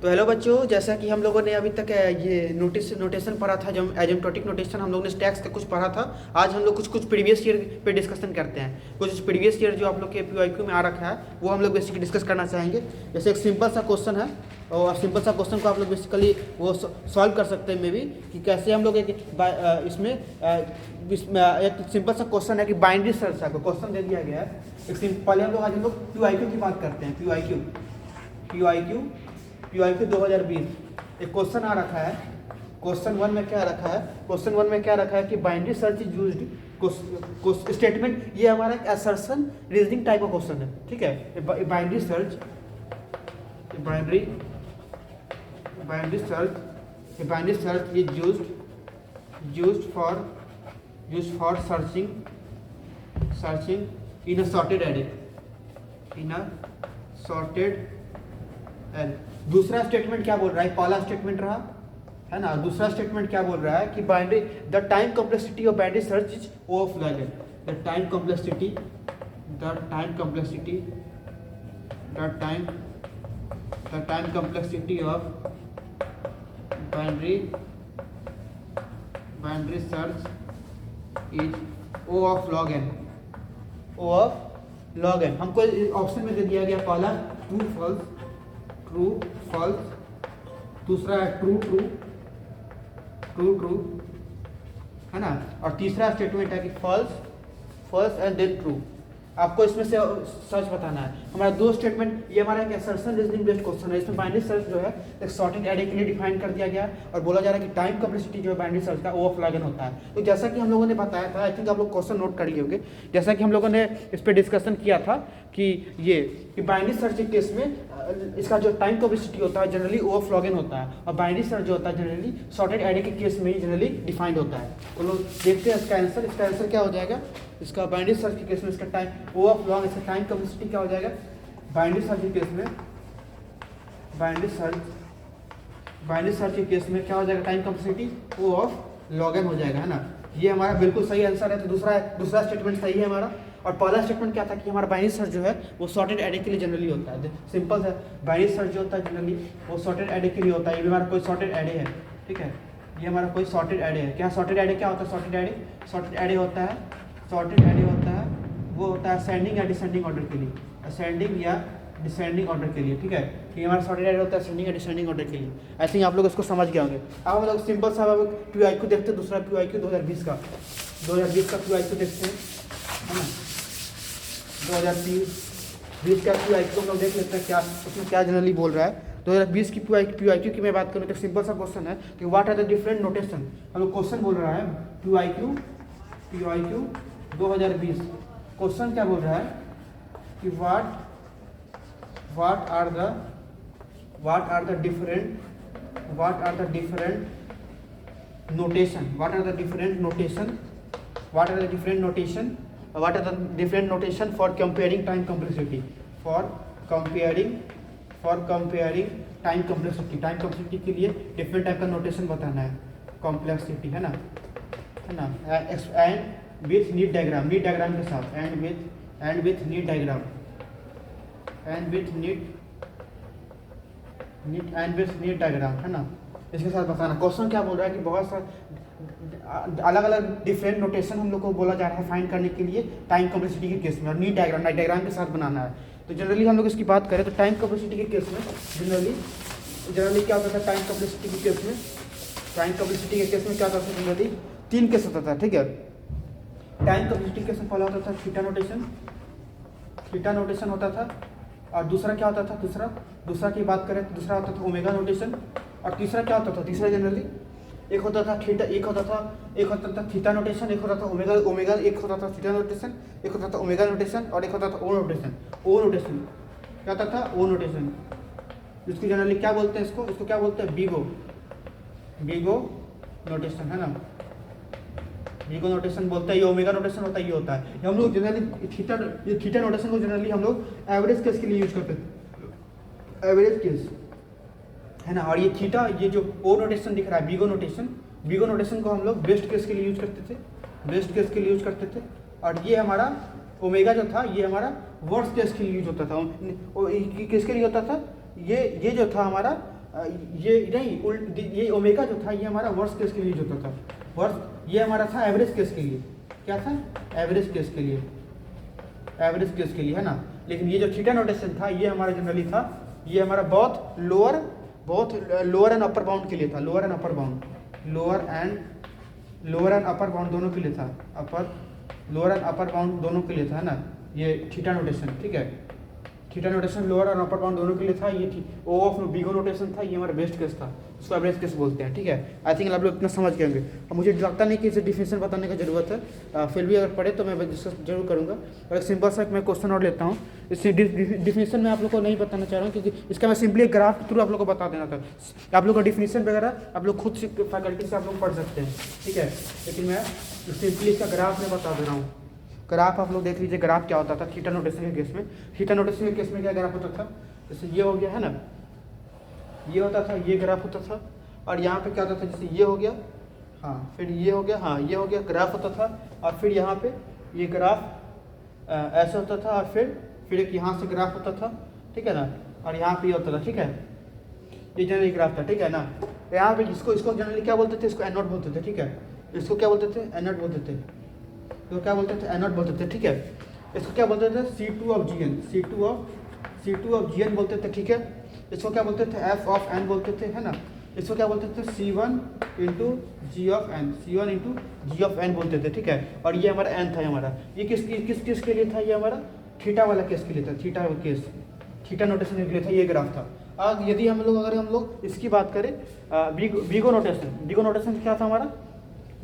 तो हेलो बच्चों, जैसा कि हम लोगों ने अभी तक ये नोटेशन पढ़ा था, जब एसिम्प्टोटिक नोटेशन हम लोगों ने स्टैक्स का कुछ पढ़ा था। आज हम लोग कुछ प्रीवियस ईयर पे डिस्कशन करते हैं। कुछ प्रीवियस ईयर जो आप लोग के पीवाईक्यू में आ रखा है वो हम लोग बेसिकली डिस्कस करना चाहेंगे। जैसे एक सिंपल सा क्वेश्चन है और सिंपल सा क्वेश्चन को आप लोग बेसिकली वो सॉल्व कर सकते हैं मे बी, कि कैसे हम लोग इसमें एक सिंपल सा क्वेश्चन है कि बाइनरी सर्च आपको क्वेश्चन दे दिया गया है। पहले हम लोग आज हम लोग पीवाईक्यू की बात करते हैं। पीवाईक्यू 2020 एक क्वेश्चन आ रखा है। क्वेश्चन वन में क्या रखा है? क्वेश्चन वन में क्या रखा है कि binary search is used statement. ये हमारा एक असर्शन रीजनिंग टाइप का क्वेश्चन है, ठीक है। Binary search is used for searching in a sorted array. दूसरा स्टेटमेंट क्या बोल रहा है? पहला स्टेटमेंट रहा है ना। दूसरा स्टेटमेंट क्या बोल रहा है कि binary the time complexity of binary search is O of log n। The time complexity of binary search is O of log n। हमको ऑप्शन में दे दिया गया पहला ट्रू फॉल्स, दूसरा है ट्रू है ना, और तीसरा स्टेटमेंट है कि फॉल्स एंड देन ट्रू। आपको इसमें से सर्च बताना है। हमारा दो स्टेटमेंट, ये हमारा एक असर्शन रीजनिंग बेस्ड क्वेश्चन है। इसमें बाइनरी सर्च जो है एक सॉर्टेड एरे के लिए डिफाइन कर दिया गया है और बोला जा रहा है कि टाइम कॉम्प्लेक्सिटी जो है बाइनरी सर्च का O ऑफ log n होता है। तो जैसा कि हम लोगों ने बताया था, आई थिंक आप लोग क्वेश्चन नोट कर लिए होंगे। जैसा कि हम लोगों ने इस पर डिस्कशन किया था कि बाइनरी सर्च के केस में इसका जो टाइम कॉम्प्लेक्सिटी होता है generally O of log n होता है, और बाइनरी सर्च जो होता है जनरली सॉर्टेड एरे के केस में जनरली डिफाइंड होता है। तो लोग देखते हैं इसका आंसर क्या हो जाएगा। इसका बाइनरी सर्च के केस में इसका टाइम O ऑफ log, इसका टाइम कॉम्प्लेक्सिटी क्या हो जाएगा बाइनरी सर्च के केस में? बाइनरी सर्च के केस में क्या हो जाएगा? Time complexity O of log n हो जाएगा, है ना। ये हमारा बिल्कुल सही आंसर है। तो दूसरा स्टेटमेंट सही है हमारा। और पहला स्टेटमेंट क्या था कि हमारा बाइनरी सर्च जो है वो सॉर्टेड एरे के लिए जनरली होता है। सिंपल है, बाइनरी सर्च जो होता है जनरली वो सॉर्टेड एरे के लिए होता है। ये हमारा कोई सॉर्टेड एरे है, ठीक है। ये हमारा कोई सॉर्टेड एरे है। क्या सॉर्टेड एरे क्या होता है? सॉर्टेड एरे होता है वो होता है असेंडिंग या डिसेंडिंग ऑर्डर के लिए, असेंडिंग या डिसेंडिंग ऑर्डर के लिए, ठीक है। ये हमारा सॉर्टेड एरे होता है असेंडिंग या डिसेंडिंग ऑर्डर के लिए। आई थिंक आप लोग इसको समझ गए होंगे। अब हम लोग सिंपल सा पीवाईक्यू देखते हैं। दूसरा पीवाईक्यू 2020 का पीवाईक्यू देखते हैं, है ना। 2020 का पीवाईक्यू हम लोग देख लेते हैं क्या उसमें क्या जनरली बोल रहा है। 2020 की पीवाईक्यू की मैं बात करूँ तो सिंपल सा क्वेश्चन है कि what are the different notation. हम लोग क्वेश्चन बोल रहा है पीवाईक्यू 2020। क्वेश्चन क्या बोल रहा है कि what are the different notation for comparing time complexity. Time complexity के लिए डिफरेंट टाइप का नोटेशन बताना है। कॉम्प्लेक्सिटी है ना, एंड विथ नीड डायग्राम के साथ, एंड विथ नीड डायग्राम, है ना। इसके साथ बताना। क्वेश्चन क्या बोल रहा है कि बहुत सारे अलग अलग डिफरेंट नोटेशन हम लोग को बोला जा रहा है फाइंड करने के लिए टाइम कॉम्प्लेक्सिटी के केस में, और नीड डायग्राम के साथ बनाना है। तो जनरली हम लोग इसकी बात करें तो टाइम कॉम्प्लेक्सिटी के केस में जनरली क्या होता था? टाइम कॉम्प्लेक्सिटी के केस में क्या होता था? जनरली 3 केस होता था, ठीक है। टाइम कॉम्प्लेक्सिटी केस में पहला होता था थीटा नोटेशन होता था, और दूसरा क्या होता था? दूसरा की बात करें तो दूसरा होता था ओमेगा नोटेशन, और तीसरा क्या होता था? तीसरा जनरली एक होता था थीटा नोटेशन, एक होता था ओमेगा, एक होता था थीटा नोटेशन, एक होता था ओमेगा नोटेशन, और एक होता था ओ नोटेशन। क्या होता था? O notation. इसको जनरली क्या बोलते हैं? इसको क्या बोलते हैं? बीगो नोटेशन, है ना। बीगो नोटेशन बोलता है। ये ओमेगा नोटेशन होता है, ये होता है। हम लोग जनरली थीटा नोटेशन को जनरली हम लोग एवरेज केस के लिए यूज करते थे, एवरेज केस, है ना। और ये थीटा, ये जो ओ नोटेशन दिख रहा है बीगो नोटेशन को हम लोग बेस्ट केस के लिए यूज करते थे। और ये हमारा ओमेगा जो था ये हमारा वर्स्ट केस के लिए यूज होता था। किसके लिए होता था? ये जो था हमारा ये नहीं उल्ट, ये ओमेगा जो था ये हमारा वर्स्ट केस के लिए जो होता था, वर्स्ट ये हमारा था एवरेज केस के लिए, क्या था एवरेज केस के लिए, एवरेज केस के लिए है ना। लेकिन ये जो थीटा नोटेशन था ये हमारा जनरली था, ये हमारा बहुत लोअर एंड अपर बाउंड के लिए था, lower and upper bound, lower and upper bound दोनों के लिए था, लोअर एंड अपर बाउंड दोनों के लिए था, है ना, ये थीटा नोटेशन, ठीक है। थीटा नोटेशन लोअर और अपर बाउंड दोनों के लिए था, ये ओ ऑफ बीगो नोटेशन था, ये हमारा बेस्ट केस था, उसको एवरेज केस बोलते हैं, ठीक है। आई थिंक आप लोग इतना समझ गए होंगे। अब मुझे लगता नहीं कि इसे डिफिनेशन बताने की जरूरत है, फिर भी अगर पढ़े तो मैं डिस्कस जरूर करूँगा। और एक सिंपल सा मैं क्वेश्चन और लेता हूँ, इससे डिफिनेशन में आप लोग को नहीं बताना चाह रहा हूँ, क्योंकि इसका मैं सिंपली एक ग्राफ के थ्रू आप लोग को बता देना था। आप लोग का डिफिनेशन वगैरह आप लोग खुद से फैकल्टी से आप लोग पढ़ सकते हैं, ठीक है। लेकिन मैं सिंपली इसका ग्राफ में बता दे रहा हूँ। ग्राफ आप लोग देख लीजिए, ग्राफ क्या होता था थीटा नोटेशन के केस में। थीटा नोटेशन के केस में क्या ग्राफ होता था, जैसे ये हो गया है ना, ये होता था, ये ग्राफ होता था, और यहाँ पे क्या होता था, जैसे ये हो गया, हाँ, फिर ये हो गया, हाँ, ये हो गया, ग्राफ होता था, और फिर यहाँ पे ये ग्राफ ऐसा होता था, और फिर एक यहाँ से ग्राफ होता था, ठीक है ना, और यहाँ पे ये होता था, ठीक है। ये जनरली ग्राफ था, ठीक है ना। यहाँ पे इसको जनरली क्या बोलते थे, इसको एनोड बोलते थे, ठीक है। इसको क्या बोलते थे, एनोड बोलते थे, तो क्या बोलते थे, एनोड बोलते थे, ठीक है। इसको क्या बोलते थे, C2 of Gn, C2 of Gn बोलते थे, ठीक है। इसको क्या बोलते थे, F ऑफ n बोलते थे, है ना। इसको क्या बोलते थे, C1 into G of n बोलते थे, ठीक है। और ये हमारा n था, हमारा ये किस केस के लिए था, ये हमारा थीटा वाला केस के लिए था, थीटा केस, थीटा नोटेशन के लिए था, ये ग्राफ था। अब यदि अगर हम लोग इसकी बात करें, बीगो नोटेशन क्या था हमारा,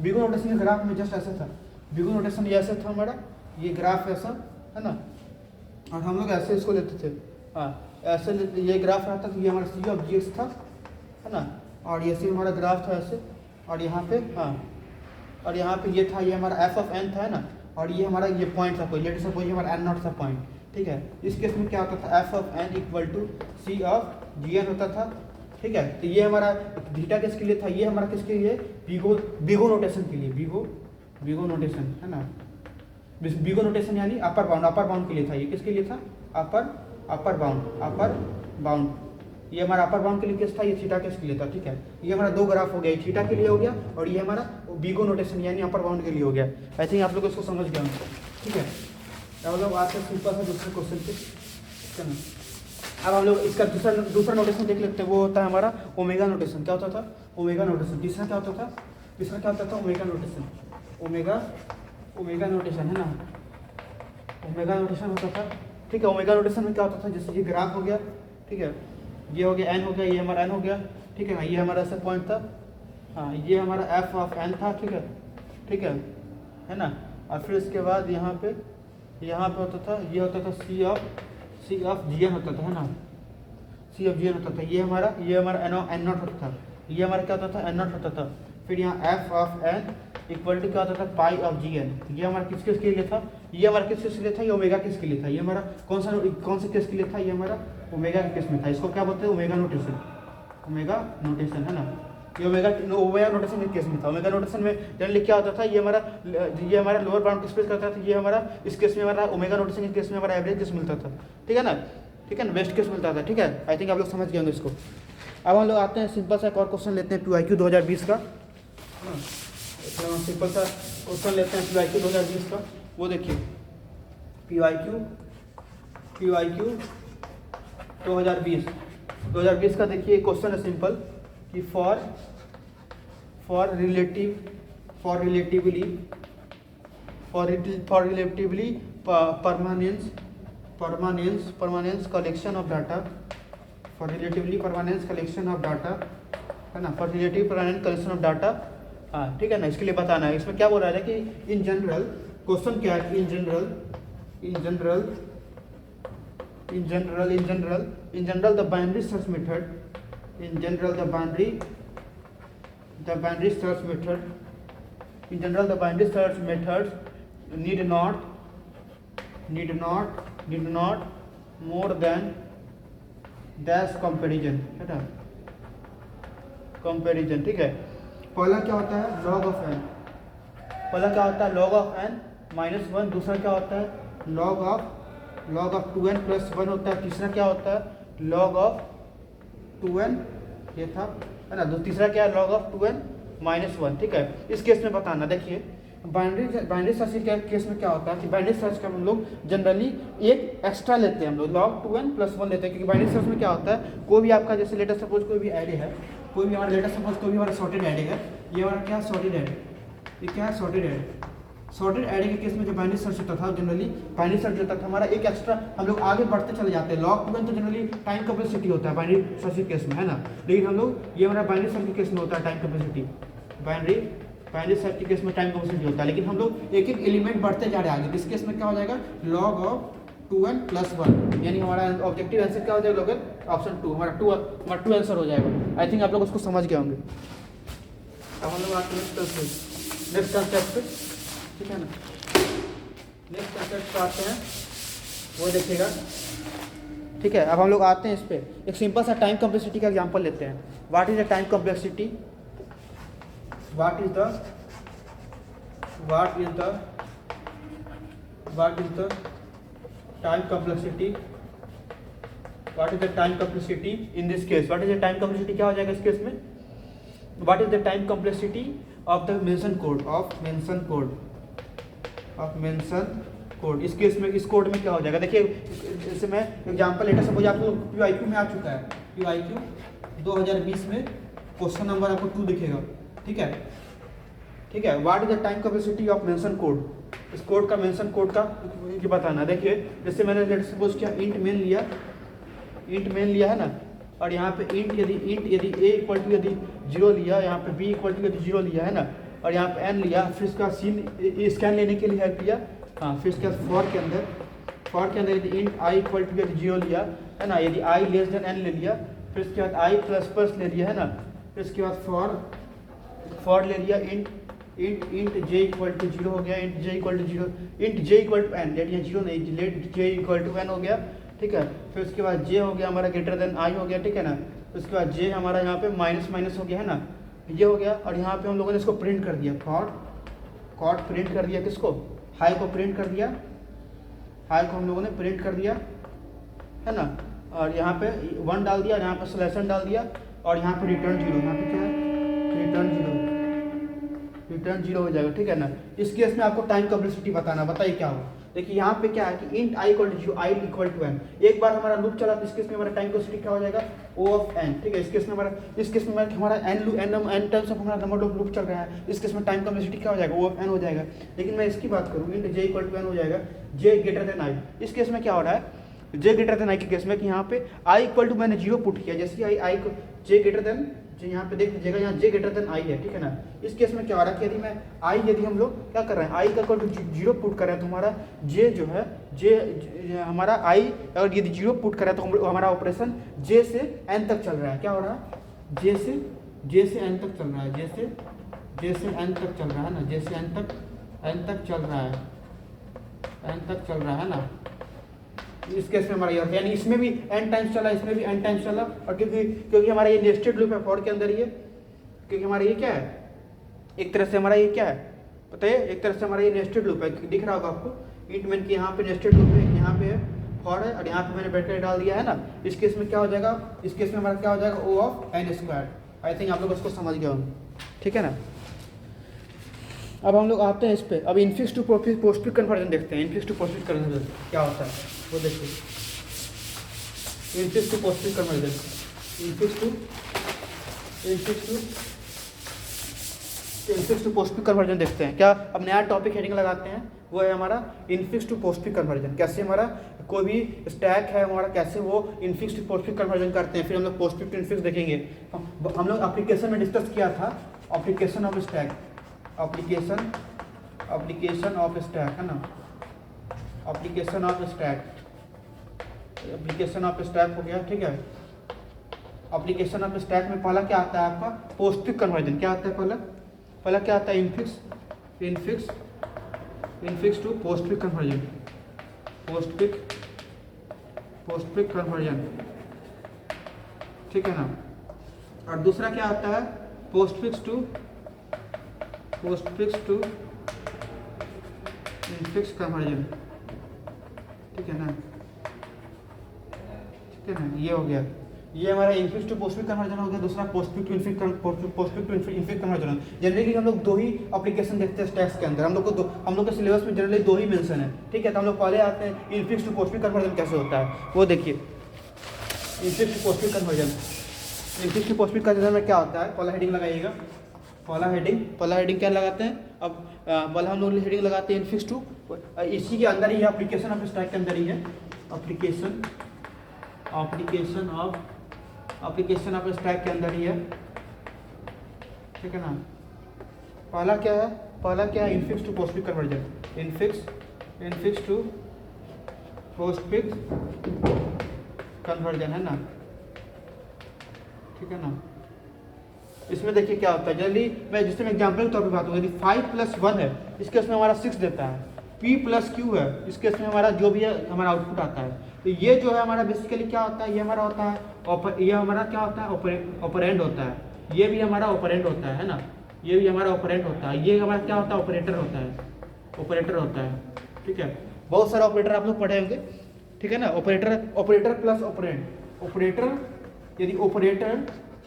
बीगो नोटेशन के ग्राफ में जस्ट ऐसा था, बीगो नोटेशन ये ऐसा था हमारा, ये ग्राफ ऐसा है ना, और हम लोग ऐसे इसको लेते थे, हाँ, ऐसे ये ग्राफ रहता था, ये हमारा C ऑफ Gx था, है ना, और ये से हमारा ग्राफ था ऐसे, और यहाँ पे, हाँ, और यहाँ पे ये था, ये हमारा F ऑफ n था, है ना, और ये हमारा ये पॉइंट था कोई, लेट सपोज ये हमारा n0 था पॉइंट, ठीक है। इस केस में क्या होता था, F of n equal to C of Gn होता था, ठीक है। तो ये हमारा थीटा किसके लिए था, ये हमारा किसके लिए, बीगो नोटेशन के लिए, बीगो नोटेशन, है ना। बीगो नोटेशन यानी अपर बाउंड के लिए था, ये किसके लिए था, अपर बाउंड, ये हमारा अपर बाउंड के लिए केस था, ये थीटा केस के लिए था, ठीक है। ये हमारा दो ग्राफ हो गया, ये थीटा के लिए हो गया, और ये हमारा बीगो नोटेशन यानी अपर बाउंड के लिए हो गया। आई थिंक आप लोग इसको समझ गए, ठीक है। अब लोग आज का सिंपल सा दूसरे क्वेश्चन पे, ठीक है ना। अब हम लोग इसका दूसरा नोटेशन देख लेते हैं, वो होता है हमारा ओमेगा नोटेशन। क्या होता था, ओमेगा नोटेशन। तीसरा क्या होता था, ओमेगा नोटेशन, ओमेगा नोटेशन, है ना, ओमेगा नोटेशन होता था, ठीक है। ओमेगा नोटेशन में क्या होता था, जैसे ये ग्राफ हो गया, ठीक है, ये हो गया n हो गया, ये हमारा n हो गया, ठीक है ना, ये हमारा ऐसा पॉइंट था, हाँ, ये हमारा F ऑफ n था, ठीक है ना। और फिर इसके बाद यहाँ पे होता था, ये होता था C ऑफ Gn होता था, है ना, C ऑफ Gn होता था, ये हमारा n0 होता था, ये हमारा क्या होता था, n0 होता था। फिर यहाँ F of n equal to क्या होता था, पाई ऑफ Gn। ये हमारा किसके लिए था, ये हमारा किसके लिए था, ये ओमेगा किसके लिए था, ये हमारा कौन से केस के लिए था, ये हमारा ओमेगा के केस में था। इसको क्या बोलते हैं, ओमेगा नोटेशन, है ना। ये ओमेगा नोटेशन के केस में था। ओमेगा नोटेशन में जनरली क्या होता था, ये हमारा लोअर बाउंड किस पे करता था, ये हमारा इस केस में हमारा ओमेगा नोटेशन के केस में हमारा एवरेज केस मिलता था, ठीक है ना, बेस्ट केस मिलता था, ठीक है। आई थिंक आप लोग समझ गए होंगे इसको। अब हम लोग आते हैं सिंपल सा एक और क्वेश्चन लेते हैं, PYQ 2020 का, सिंपल सा क्वेश्चन लेते हैं PYQ 2020 का। वो देखिए PYQ 2020 का देखिए क्वेश्चन है सिंपल कि for relatively permanence collection of data, for relatively permanence collection of data, है ना, for relative permanent collection of data, हाँ, ठीक है ना। इसके लिए बताना है, इसमें क्या बोल रहा है कि इन जनरल, क्वेश्चन क्या है, in general the binary search method, need not more than dash comparison, है ना, कंपेरिजन, ठीक है। पहला क्या होता है, log ऑफ n, -1। दूसरा क्या होता है, log ऑफ 2n + 1 होता है। तीसरा क्या होता है, log ऑफ 2n ये था, है ना। तीसरा क्या है, log ऑफ 2n - 1, ठीक है। इस केस में बताना, देखिए बाइनरी सर्च के केस में क्या होता है कि बाइनरी सर्च का हम लोग जनरली एक एक्स्ट्रा लेते हैं, हम लोग log 2n + 1 लेते हैं, क्योंकि बाइनरी सर्च में क्या होता है, कोई भी आपका जैसे लेटर सपोज कोई भी एरे है, कोई भी हमारा लेटर सपोज कोई भी हमारा सॉर्टेड एरे है, ये हमारा क्या सॉर्टेड एरे, ये क्या है सॉर्टेड एरे। सॉर्टेड एरे के केस में जो बाइनरी सर्च होता था, जनरली बाइनरी सर्च होता था हमारा एक एक्स्ट्रा, हम लोग आगे बढ़ते चले जाते हैं। log 2n तो जनरली टाइम कम्प्लेक्सिटी होता है बाइनरी सर्च के केस में, है ना। लेकिन हम लोग ये हमारा बाइनरी सर्च के केस में होता है टाइम कम्प्लेक्सिटी, बाइनरी सर्च के केस में टाइम कम्प्लेक्सिटी होता है। लेकिन हम लोग एक एक एलिमेंट बढ़ते जा रहे हैं आगे, इस केस में क्या हो जाएगा, log ऑफ 2n + 1, यानी हमारा ऑब्जेक्टिव आंसर क्या हो जाएगा लोग, ऑप्शन 2 हमारा 2 आंसर हो जाएगा। आई थिंक आप लोग उसको समझ गए होंगे। अब हम लोग आते हैं नेक्स्ट कंसेप्ट पे, ठीक है ना। नेक्स्ट कंसेप्ट पे आते हैं, वो देखिएगा, ठीक है। अब हम लोग आते हैं इस पे, एक सिंपल सा टाइम कम्प्लेक्सिटी का एग्जांपल लेते हैं। What is the time complexity, what is the time complexity, what is the time complexity in this case, what is the time complexity, क्या हो जाएगा इस केस में, what is the time complexity of the mention code, इस case में इस code में क्या हो जाएगा। देखिए जैसे मैं एग्जांपल लेटर सपोज आपको PYQ में आ चुका है, PYQ 2020 में क्वेश्चन नंबर आपको 2 दिखेगा, ठीक है, ठीक है। What is the time capacity of mention code, इस कोड का मेंशन कोड का ये बताना। देखिए जैसे मैंने लेट सपोज क्या इंट मेन लिया है ना, और यहाँ पे इंट यदि a इक्वल टू यदि 0 लिया, यहाँ पे b इक्वल टू यदि 0 लिया, है ना, और यहाँ पे n लिया, फिर इसका सीन स्कैन लेने के लिए हेल्प किया, हाँ। फिर इसके बाद फॉर के अंदर यदि इंट i इक्वल टू यदि 0 लिया, है ना, यदि i लेस देन n ले लिया, फिर इसके बाद i प्लस ले लिया, है ना, फिर इसके बाद फॉर ले लिया इंट j इक्वल टू 0 हो गया, int j equal to n, let यहाँ 0 नहीं, let j equal to n हो गया, ठीक है। फिर उसके बाद j हो गया हमारा ग्रेटर देन i हो गया, ठीक है ना। उसके बाद j हमारा यहाँ पे माइनस हो गया, है ना, ये हो गया। और यहाँ पे हम लोगों ने इसको प्रिंट कर दिया, कॉट प्रिंट कर दिया, किसको, हाई को प्रिंट कर दिया, हाई को हम लोगों ने प्रिंट कर दिया, है ना। और यहाँ पे 1 डाल दिया, यहाँ पे स्लैशन डाल दिया, और यहाँ पे रिटर्न 0, यहाँ पे क्या है, रिटर्न 0 हो जाएगा, ठीक है ना। इस केस में आपको टाइम कम्प्लेक्सिटी बताना, बताइए क्या होगा। देखिए यहाँ पे क्या है कि int i equal to 0, i equal to n, एक बार हमारा लूप चला तो इस केस में हमारा टाइम कम्प्लेक्सिटी क्या हो जाएगा, O ऑफ n, ठीक है। इस केस में हमारा n टाइम्स ऑफ हमारा नंबर ऑफ लूप चल रहा है, इस केस में टाइम कम्प्लेक्सिटी क्या हो जाएगा, O ऑफ n हो जाएगा। लेकिन मैं इसकी बात करूँ, int j equal to n हो जाएगा, j ग्रेटर देन i। इस केस में क्या हो रहा है, j ग्रेटर देन i के केस में कि यहाँ पे i इक्वल टू मैंने 0 पुट किया, जैसे i को j ग्रेटर देन, यहाँ पे देख लीजिएगा, यहाँ j ग्रेटर देन i है, ठीक है ना। इस केस में क्या हो रहा है कि यदि हम लोग क्या कर रहे हैं, i का इक्वल टू 0 पुट कर रहे हैं, तो हमारा j जो है हमारा i अगर यदि 0 पुट कर रहे हैं तो हमारा ऑपरेशन j से n तक चल रहा है। क्या हो रहा है, j से n तक चल रहा है, j से n तक चल रहा है ना, j से n तक चल रहा है ना। इस केस में हमारा ये होता है, यानी इसमें भी n टाइम्स चला, इसमें भी n टाइम्स चला, और क्योंकि हमारा ये नेस्टेड लूप है फॉर के अंदर, ये क्योंकि हमारा ये क्या है, एक तरह से हमारा ये क्या है पता है, एक तरह से हमारा ये नेस्टेड लूप है, दिख रहा होगा आपको इंट मेन की, यहाँ पे नेस्टेड लूप है, यहाँ पे है फॉर है, और यहाँ पे मैंने ब्रैकेट डाल दिया है ना। इस केस में क्या हो जाएगा, इस केस में हमारा क्या हो जाएगा, O of n²। I think आप लोग उसको समझ गए होंगे, ठीक है ना। अब हम लोग आते हैं इस पे, अब इनफिक्स टू पोस्टफिक्स कन्वर्जन देखते हैं। इनफिक्स टू पोस्टफिक्स कन्वर्जन क्या होता है वो देखिए, infix to postfix conversion, infix to postfix conversion देखते हैं। क्या, अब नया टॉपिक हेडिंग लगाते हैं, वो है हमारा इनफिक्स टू पोस्टफिक्स कन्वर्जन। कैसे हमारा कोई भी स्टैक है हमारा, कैसे वो इनफिक्स टू पोस्टफिक्स कन्वर्जन करते हैं, फिर हम लोग पोस्टफिक्स टू इनफिक्स देखेंगे। हम लोग एप्लीकेशन में डिस्कस किया था, application of stack, application of stack, है ना, एप्लीकेशन ऑफ स्टैक हो गया, ठीक है। एप्लीकेशन ऑफ स्टैक में पहला क्या आता है आपका, पोस्टफिक्स कन्वर्जन। क्या आता है पहला क्या आता है, infix to postfix conversion, postfix conversion, ठीक है ना। और दूसरा क्या आता है, पोस्टफिक्स टू इनफिक्स कन्वर्जन, ठीक है ना, ये हो गया। ये हमारा इनफिक्स टू पोस्टफिक्स कन्वर्जन हो गया, दूसरा postfix to infix conversion. Generally हम लोग दो ही एप्लीकेशन देखते हैं टैक्स के अंदर, हम लोग के सिलेबस में जनरली दो ही मेंशन है, ठीक है। तो हम लोग पहले आते हैं इनफिक्स टू पोस्टफिक्स कन्वर्जन कैसे होता है वो देखिए। Infix to postfix conversion, infix to postfix conversion में क्या होता है, पहला हेडिंग लगाइएगा। पहला हेडिंग क्या लगाते हैं, अब पहला हम लोग हेडिंग लगाते हैं इनफिक्स टू, इसी के अंदर ही एप्लीकेशन ऑफ स्टैक के अंदर ही है, एप्लीकेशन ऑफ स्टैक के अंदर ही है, ठीक है ना। पहला क्या है infix to postfix conversion, infix to postfix conversion है ना, ठीक है ना। इसमें देखिए क्या होता है, जनरली मैं जिससे मैं एग्जाम्पल के तौर पर बात करूँ, यदि 5+1 है इस केस में हमारा 6 देता है, P+Q है इस केस में हमारा जो भी है हमारा आउटपुट आता है। तो ये जो है हमारा बेसिकली क्या होता है, ये हमारा होता है ये हमारा क्या होता है, ऑपरेंड होता है, ये भी हमारा ऑपरेंड होता है ना, ये भी हमारा ऑपरेंड होता है, ये हमारा क्या होता है, ऑपरेटर होता है, ठीक है। बहुत सारे ऑपरेटर आप लोग पढ़े होंगे, ठीक है ना। ऑपरेटर प्लस ऑपरेंड, यदि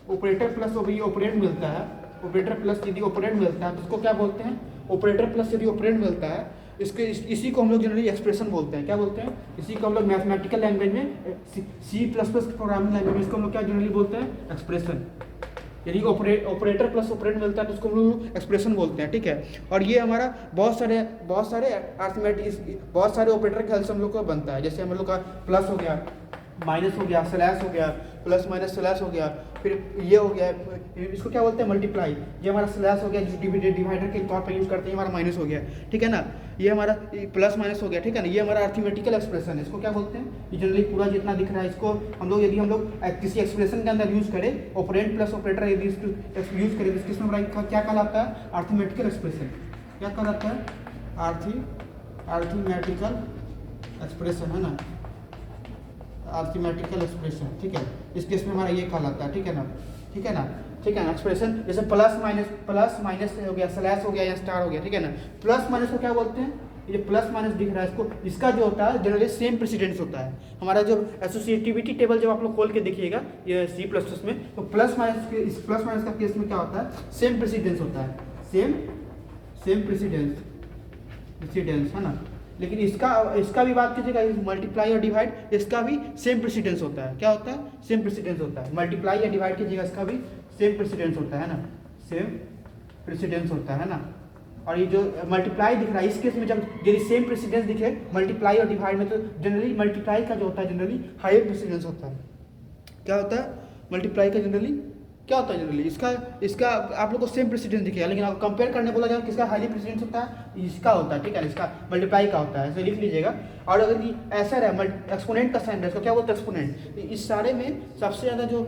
ऑपरेटर प्लस ऑपरेंड मिलता है, ऑपरेटर प्लस यदि ऑपरेंड मिलता है तो उसको क्या बोलते हैं, ऑपरेटर प्लस यदि ऑपरेंड मिलता है इसी को हम लोग जनरली एक्सप्रेशन बोलते हैं। क्या बोलते हैं, इसी को हम लोग मैथमेटिकल लैंग्वेज में C++ प्रोग्रामिंग लैंग्वेज में इसको हम लोग क्या जनरली बोलते हैं, एक्सप्रेशन। यदि ऑपरेटर प्लस ऑपरेंड मिलता है तो उसको हम लोग एक्सप्रेशन बोलते हैं, ठीक है। और ये हमारा बहुत सारे अर्थमेटिक बहुत सारे ऑपरेटर के हेल्प से हम लोग का बनता है। जैसे हम लोग का प्लस हो गया, माइनस हो गया, स्लैश हो गया, प्लस माइनस स्लैश हो गया, फिर ये हो गया, इसको क्या बोलते हैं, मल्टीप्लाई। ये हमारा स्लैश हो गया जो डिवाइडर के तौर पर यूज करते हैं, हमारा माइनस हो गया, ठीक है ना। ये हमारा प्लस माइनस हो गया, ठीक है ना। ये हमारा अर्थमेटिकल एक्सप्रेशन है, इसको क्या बोलते हैं, ये जनरली पूरा जितना दिख रहा है इसको हम लोग यदि हम लोग किसी एक्सप्रेशन के अंदर यूज करें, ऑपरेंड प्लस ऑपरेटर यदि इसको यूज करें तो इसमें हमारा क्या कहलाता है, अर्थमेटिकल एक्सप्रेशन। क्या कहलाता है, अर्थमेटिकल एक्सप्रेशन है ना, अर्थमेटिकल एक्सप्रेशन, ठीक है। इस केस में हमारा ये कहलाता है, ठीक है ना। एक्सप्रेशन जैसे प्लस माइनस हो गया, स्लैश हो गया या स्टार हो गया, ठीक है ना। प्लस माइनस को क्या बोलते हैं, ये प्लस माइनस दिख रहा है इसको, इसका जो होता है जनरली सेम प्रेसिडेंस होता है। हमारा जो एसोसिएटिविटी टेबल जब आप लोग खोल के देखिएगा ये C++ में, तो प्लस माइनस का केस में क्या होता है, सेम प्रेसिडेंस होता है, सेम प्रेसिडेंस है ना। लेकिन इसका भी बात कीजिएगा, मल्टीप्लाई और डिवाइड, इसका भी सेम प्रेसिडेंस होता है। क्या होता है, सेम प्रेसिडेंस होता है। मल्टीप्लाई या डिवाइड कीजिएगा, इसका भी सेम प्रेसिडेंस होता है ना, सेम प्रेसिडेंस होता है ना। और ये जो मल्टीप्लाई दिख रहा है इस केस में जब यदि सेम प्रेसिडेंस दिखे मल्टीप्लाई और डिवाइड में, तो जनरली मल्टीप्लाई का जो होता है जनरली हायर प्रेसिडेंस होता है। क्या होता है, मल्टीप्लाई का जनरली क्या होता है, जनरली इसका आप लोग को सेम प्रेसिडेंस दिखेगा, लेकिन आप कंपेयर करने बोला जाए किसका हाईली प्रेसिडेंस होता है, इसका होता है, ठीक है। इसका मल्टीप्लाई का होता है, ऐसे लिख लीजिएगा। और अगर ये ऐसा रहे एक्सपोनेंट का साइन है, इसको क्या बोलते हैं, एक्सपोनेंट। इस सारे में सबसे ज़्यादा जो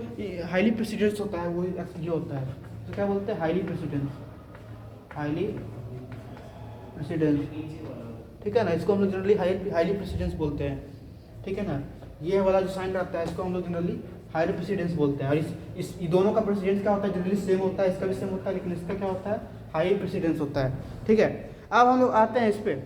हाईली प्रेसिडेंस होता है वो ये होता है, तो क्या बोलते हैं, हाईली प्रेसिडेंस, ठीक है ना। इसको हम लोग जनरली हाईली प्रेसिडेंस बोलते हैं, ठीक है ना। ये वाला जो साइन रहता है इसको हम लोग जनरली हायर प्रेसिडेंस बोलते हैं। और इस दोनों का प्रेसिडेंस क्या होता है, जनरली सेम होता है, इसका भी सेम होता है, लेकिन इसका क्या होता है, हाई प्रेसिडेंस होता है, ठीक है। अब हम लोग आते हैं इस पर,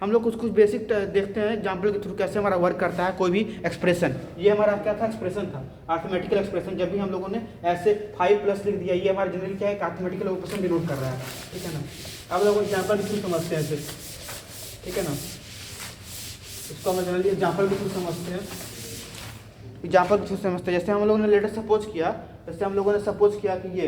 हम लोग कुछ बेसिक देखते हैं एग्जाम्पल के थ्रू कैसे हमारा वर्क करता है कोई भी एक्सप्रेशन। ये हमारा क्या था, एक्सप्रेशन था, अर्थमेटिकल एक्सप्रेशन। जब भी हम लोगों ने ऐसे 5+ लिख दिया, ये हमारा जनरली क्या है, अर्थमेटिकल ऑपरेशन डिनोट कर रहा है, ठीक है ना। अब लोग एग्जाम्पल के थ्रू समझते हैं ऐसे, ठीक है ना। इसको हम जनरली एग्जाम्पल के थ्रू समझते हैं, जैसे हम लोगों ने लेटर सपोज किया, कि ये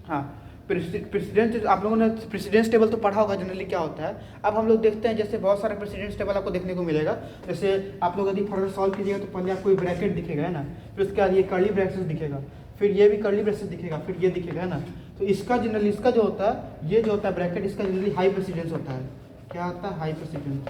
हाँ प्रेसिडेंस, आप लोगों ने प्रेसिडेंस टेबल तो पढ़ा होगा जनरली क्या होता है। अब हम लोग देखते हैं, जैसे बहुत सारे प्रेसिडेंस टेबल आपको देखने को मिलेगा। जैसे आप लोग यदि फर्दर सॉल्व कीजिएगा तो पहले आपको ब्रैकेट दिखेगा, है ना, फिर उसके बाद ये कर्ली ब्रैकेट्स दिखेगा, फिर ये भी कर्ली ब्रैकेट्स दिखेगा, फिर ये दिखेगा, है ना। तो इसका जनरली इसका जो होता है, ये जो होता है ब्रैकेट, इसका जनरली हाई प्रेसिडेंस होता है। क्या होता है, हाई प्रेसिडेंस,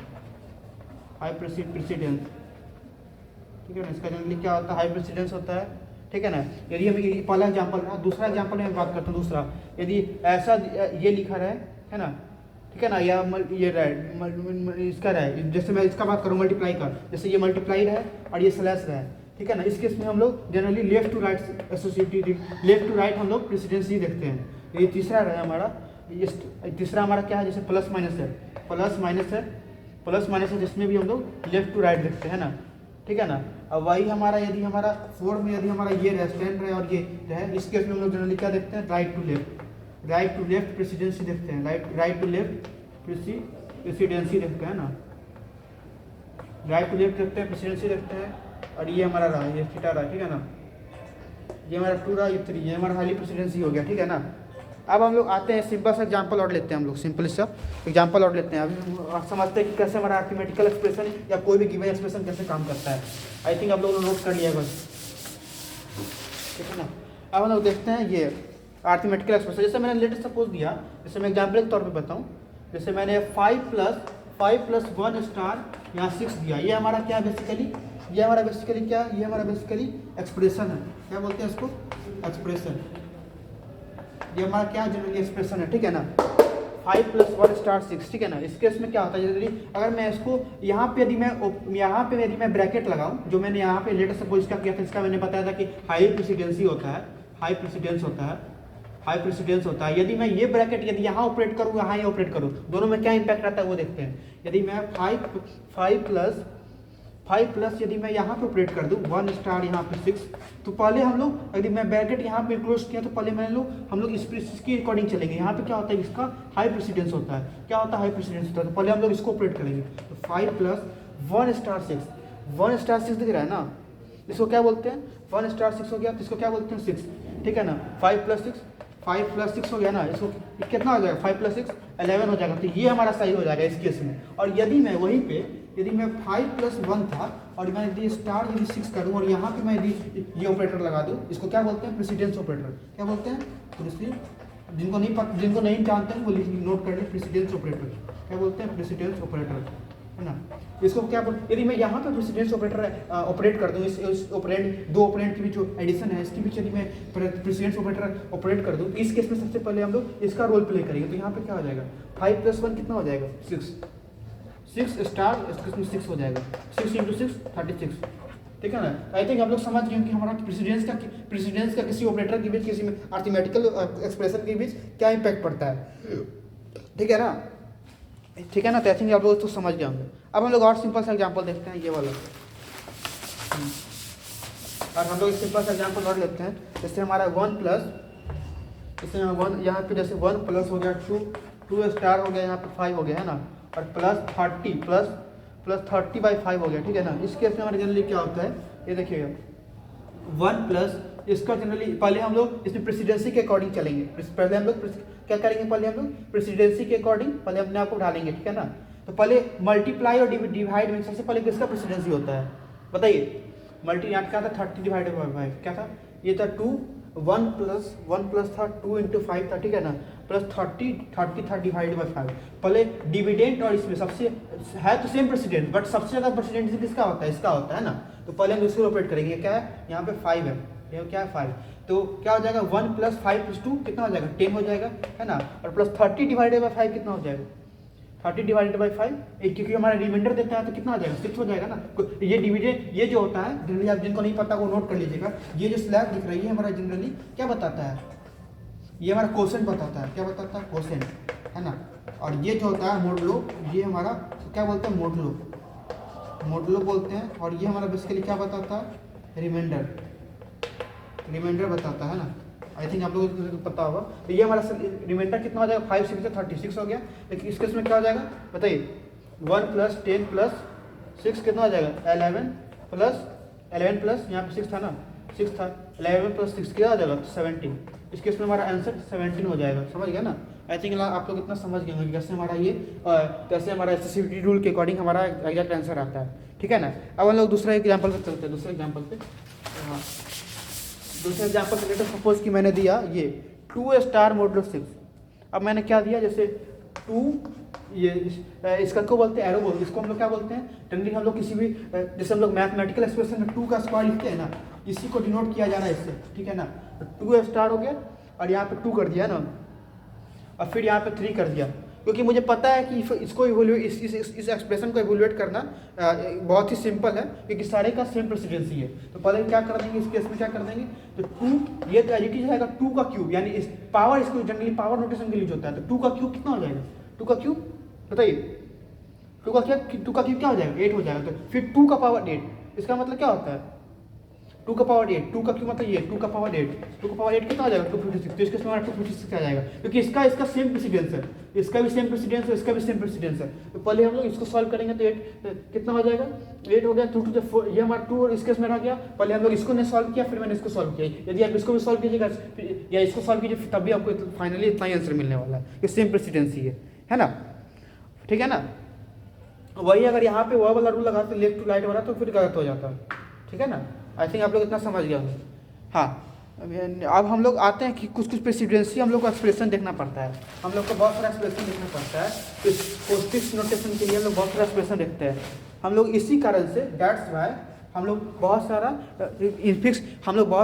ठीक है ना। इसका जनरली क्या होता है, हाई प्रेसिडेंस होता है, ठीक है ना। यदि हम पहला एग्जाम्पल रहा, दूसरा एग्जाम्पल में बात करता हूँ। दूसरा यदि ऐसा ये लिखा रहा है ना, ठीक है ना, या ये रहा इसका रहा है, जैसे मैं इसका बात करूँ मल्टीप्लाई का, जैसे ये मल्टीप्लाई है और ये स्लैश रहा है, ठीक है ना। इस केस में हम लोग generally left to right associative, left to right हम लोग प्रेसिडेंस ही देखते हैं। ये तीसरा रहा हमारा, तीसरा हमारा क्या है, जैसे प्लस माइनस है, जिसमें भी हम लोग लेफ्ट टू राइट देखते हैं ना, ठीक है ना। अब वही हमारा यदि हमारा 4 में यदि हमारा ये रेस्टेंट है और ये है, इस केस में हम लोग जनरली क्या देखते हैं, राइट टू लेफ्ट प्रेसिडेंसी देखते हैं, राइट टू लेफ्ट प्रेसिडेंसी देखते हैं ना, राइट टू लेफ्ट देखते हैं, प्रेसिडेंसी देखते हैं। और ये हमारा रहा, ये थीटा रहा, ठीक है ना, ये हमारा 2 रहा, ये 3, ये हमारा हाईली प्रेसिडेंसी हो गया, ठीक है ना। अब हम लोग आते हैं सिंपल सा एग्जांपल और लेते हैं, हम लोग सिंपल सा एग्जांपल और लेते हैं। अभी समझते हैं कि कैसे हमारा अर्थमेटिकल एक्सप्रेशन या कोई भी गिवन एक्सप्रेशन कैसे काम करता है। आई थिंक आप लोगों ने नोट कर लिया बस, ठीक है ना। अब हम लोग देखते हैं ये अर्थमेटिकल एक्सप्रेशन। जैसे मैंने लेटेस्ट सपोज दिया, जैसे मैं एग्जाम्पल के तौर पर बताऊँ, जैसे मैंने 5 + 1 स्टार यहाँ 6 दिया, ये हमारा क्या बेसिकली, ये हमारा बेसिकली एक्सप्रेशन है। क्या बोलते हैं इसको, एक्सप्रेशन। ये हमारा क्या जनरली एक्सप्रेशन है, ठीक है ना। 5 + 1 स्टार 6, ठीक है ना। इस केस में क्या होता है, जनरली अगर मैं इसको यहाँ पे यदि मैं ब्रैकेट लगाऊं, जो मैंने यहाँ पे लेटेस्ट सपोज इसका किया था, इसका मैंने बताया था कि हाई प्रेसिडेंस होता है। यदि मैं ये ब्रैकेट यदि यहाँ ऑपरेट करूँ, यहाँ ये ऑपरेट करूँ, दोनों में क्या इंपैक्ट आता है वो देखते हैं। यदि मैं 5 प्लस यदि मैं यहाँ पे ऑपरेट कर दूँ 1 स्टार यहाँ पे 6, तो पहले हम लोग यदि मैं ब्रैकेट यहाँ पे क्लोज किया तो पहले हम लोग इसकी अकॉर्डिंग चलेंगे। यहाँ पे क्या होता है, इसका हाई प्रेसिडेंस होता है। क्या होता है, हाई प्रेसिडेंस होता है, तो पहले हम लोग इसको ऑपरेट करेंगे। तो 5 + 1 स्टार 6, 1 स्टार 6 दिख रहा है ना, इसको क्या बोलते हैं, 1 स्टार 6 हो गया, तो इसको क्या बोलते हैं 6, ठीक है ना। 5 + 6 हो गया ना, इसको कितना हो जाएगा, 5 + 6 11 हो जाएगा। तो ये हमारा सही हो जाएगा इस केस में। और यदि मैं वहीं पे यदि मैं 5 + 1 था और मैं यदि स्टार यदि 6 करूँ और यहाँ पे मैं यदि ये ऑपरेटर लगा दूँ, इसको क्या बोलते हैं, प्रेसिडेंस ऑपरेटर। क्या बोलते हैं, जिनको नहीं जानते हैं वो नोट कर लें, प्रेसिडेंस ऑपरेटर। क्या बोलते हैं, प्रेसिडेंस ऑपरेटर, है ना। इसको क्या बोलते, यदि मैं यहाँ पे प्रेसिडेंस ऑपरेटर ऑपरेट कर दूँ, इस ऑपरेंड, दो ऑपरेंड के बीच जो एडिशन है इसके बीच यदि मैं प्रेसिडेंस ऑपरेटर ऑपरेट कर दूँ, तो इस केस में सबसे पहले हम लोग इसका रोल प्ले करेंगे। तो यहाँ पे क्या हो जाएगा, 5 + 1 कितना हो जाएगा, 6 स्टार, इस केस में 6 हो जाएगा, 6 × 6 36, ठीक है ना। आई थिंक आप लोग समझ गए कि हमारा प्रेसिडेंस का किसी ऑपरेटर के बीच, किसी में अर्थमेटिकल एक्सप्रेशन के बीच क्या इंपैक्ट पड़ता है, ठीक है ना, ठीक है ना। तो आई थिंक आप लोग तो समझ गए होंगे। अब हम लोग और सिंपल सा एग्जांपल देखते हैं, ये वाला। और हम लोग सिंपल सा एग्जांपल और लेते हैं, जैसे हमारा 1 जैसे 1 यहाँ पे जैसे 1 + हो गया 2 स्टार हो गया, यहाँ पे 5 हो गया, है ना। और +30 +30/5 हो गया, ठीक है ना। इस केस में हमारे जनरली क्या होता है, ये देखिएगा 1 इसका जनरली पहले हम लोग इसमें प्रेसिडेंसी के अकॉर्डिंग चलेंगे। पहले हम लोग क्या करेंगे, पहले हम लोग प्रेसिडेंसी के अकॉर्डिंग पहले अपने आप को ढालेंगे, ठीक है ना। तो पहले मल्टीप्लाई और डिवाइड में सबसे पहले किसका प्रेसिडेंसी होता है, बताइए। यहाँ क्या था, 30/5, क्या था, ये था 2, 1 था 2 × 5 था, ठीक है ना, +30 था /5। पहले डिविडेंट और इसमें सबसे है तो सेम प्रेसिडेंट, बट सबसे ज़्यादा प्रेसिडेंसी किसका होता है, इसका होता है ना। तो पहले हम इसको ऑपरेट करेंगे, क्या है, यहाँ पे 5 है, ये क्या है 5, तो क्या हो जाएगा 1 + 5 + 2 कितना हो जाएगा, 10 हो जाएगा, है ना। और +30/5 कितना हो जाएगा, 30/5, क्योंकि हमारा रिमाइंडर देता है तो कितना हो जाएगा, 6 हो जाएगा ना। ये डिविडेंड, ये जो होता है जनरली, आप जिनको नहीं पता वो नोट कर लीजिएगा। ये जो स्लैब दिख रही है हमारा जनरली क्या बताता है, ये हमारा क्वोशेंट बताता है। क्या बताता है, क्वोशेंट, है ना। और ये जो होता है मोडुलो, ये हमारा क्या बोलते हैं, मोडुलो बोलते हैं। और ये हमारा बेसिकली क्या बताता है, रिमाइंडर बताता है ना। आई थिंक आप लोगों को पता होगा। तो ये हमारा रिमाइंडर कितना हो जाएगा, 5 6 36 हो गया। लेकिन इस केस में क्या हो जाएगा बताइए, 1 + 10 + 6 कितना हो जाएगा, 11 प्लस यहाँ पे 6 था ना, 6 था, 11 + 6 क्या हो जाएगा, 17। इस केस में हमारा आंसर 17 हो जाएगा, समझ गया ना। आई थिंक आप लोग इतना समझ गए होंगे कैसे हमारा एसएससीटी रूल के अकॉर्डिंग हमारा एग्जैक्ट आंसर आता है, ठीक है ना। अब हम लोग दूसरा एग्जाम्पल पे चलते हैं, दूसरे एग्जाम्पल पे लेटर सपोज कि मैंने दिया ये 2 स्टार मोडुलो 6। अब मैंने क्या दिया, जैसे 2, ये इसका क्यों बोलते हैं, एरो बोलते हैं इसको, हम लोग क्या बोलते हैं जनरली, हम लोग किसी भी जैसे हम लोग मैथमेटिकल एक्सप्रेशन में 2 का स्क्वायर लिखते हैं ना, इसी को डिनोट किया जा रहा है इससे, ठीक है ना। तो 2 स्टार हो गया और यहाँ पे 2 कर दिया ना, और फिर यहाँ पे 3 कर दिया, क्योंकि मुझे पता है कि इसको इस एक्सप्रेशन को इवोल्यूएट करना बहुत ही सिंपल है, क्योंकि सारे का सेम प्रेसिडेंसी है। तो पहले क्या कर देंगे, इस केस में क्या कर देंगे, तो 2 ये एडिटी जाएगा 2 का क्यूब, यानी इस पावर, इसको जनरली पावर नोटेशन के लिए होता है। तो 2 का क्यूब कितना हो जाएगा, 2 का क्यूब बताइए, 2 का क्यूब क्या हो जाएगा, 8 हो जाएगा। तो फिर 2 का पावर 8, इसका मतलब क्या होता है 2 का पावर 8, 2 का क्यों मतलब ये 2 का पावर 8, 2 का पावर 8 कितना आ जाएगा 256, तो इसके समय 256 आ जाएगा क्योंकि इसका सेम प्रेसिडेंस है, इसका भी सेम प्रेसिडेंस है, इसका भी सेम प्रेसिडेंस है। तो पहले हम लोग इसको सॉल्व करेंगे तो 8 कितना हो जाएगा 8 हो गया 2 to the 4, ये हमारा 2 और इसके इसमें रह गया। पहले हम लोग इसको ने सॉल्व किया फिर मैंने इसको सॉल्व किया। यदि आप इसको भी सॉल्व कीजिएगा या इसको सॉल्व कीजिए तब भी आपको फाइनली इतना ही आंसर मिलने वाला है। ये सेम प्रेसिडेंसी है ना, ठीक है ना। वही अगर यहाँ पे वह वाला रूल लगाते लेफ्ट टू राइट वाला तो फिर गलत हो जाता है, ठीक है ना। आई थिंक आप लोग इतना समझ गया होंगे। हाँ, अब हम लोग आते हैं कि कुछ प्रेसिडेंसी हम लोग को एक्सप्रेशन देखना पड़ता है, हम लोग को बहुत सारा एक्सप्रेशन देखना पड़ता है। तो पोस्टफिक्स नोटेशन के लिए हम लोग बहुत सारा एक्सप्रेशन देखते हैं। हम लोग इसी कारण से दैट्स वाई हम लोग बहुत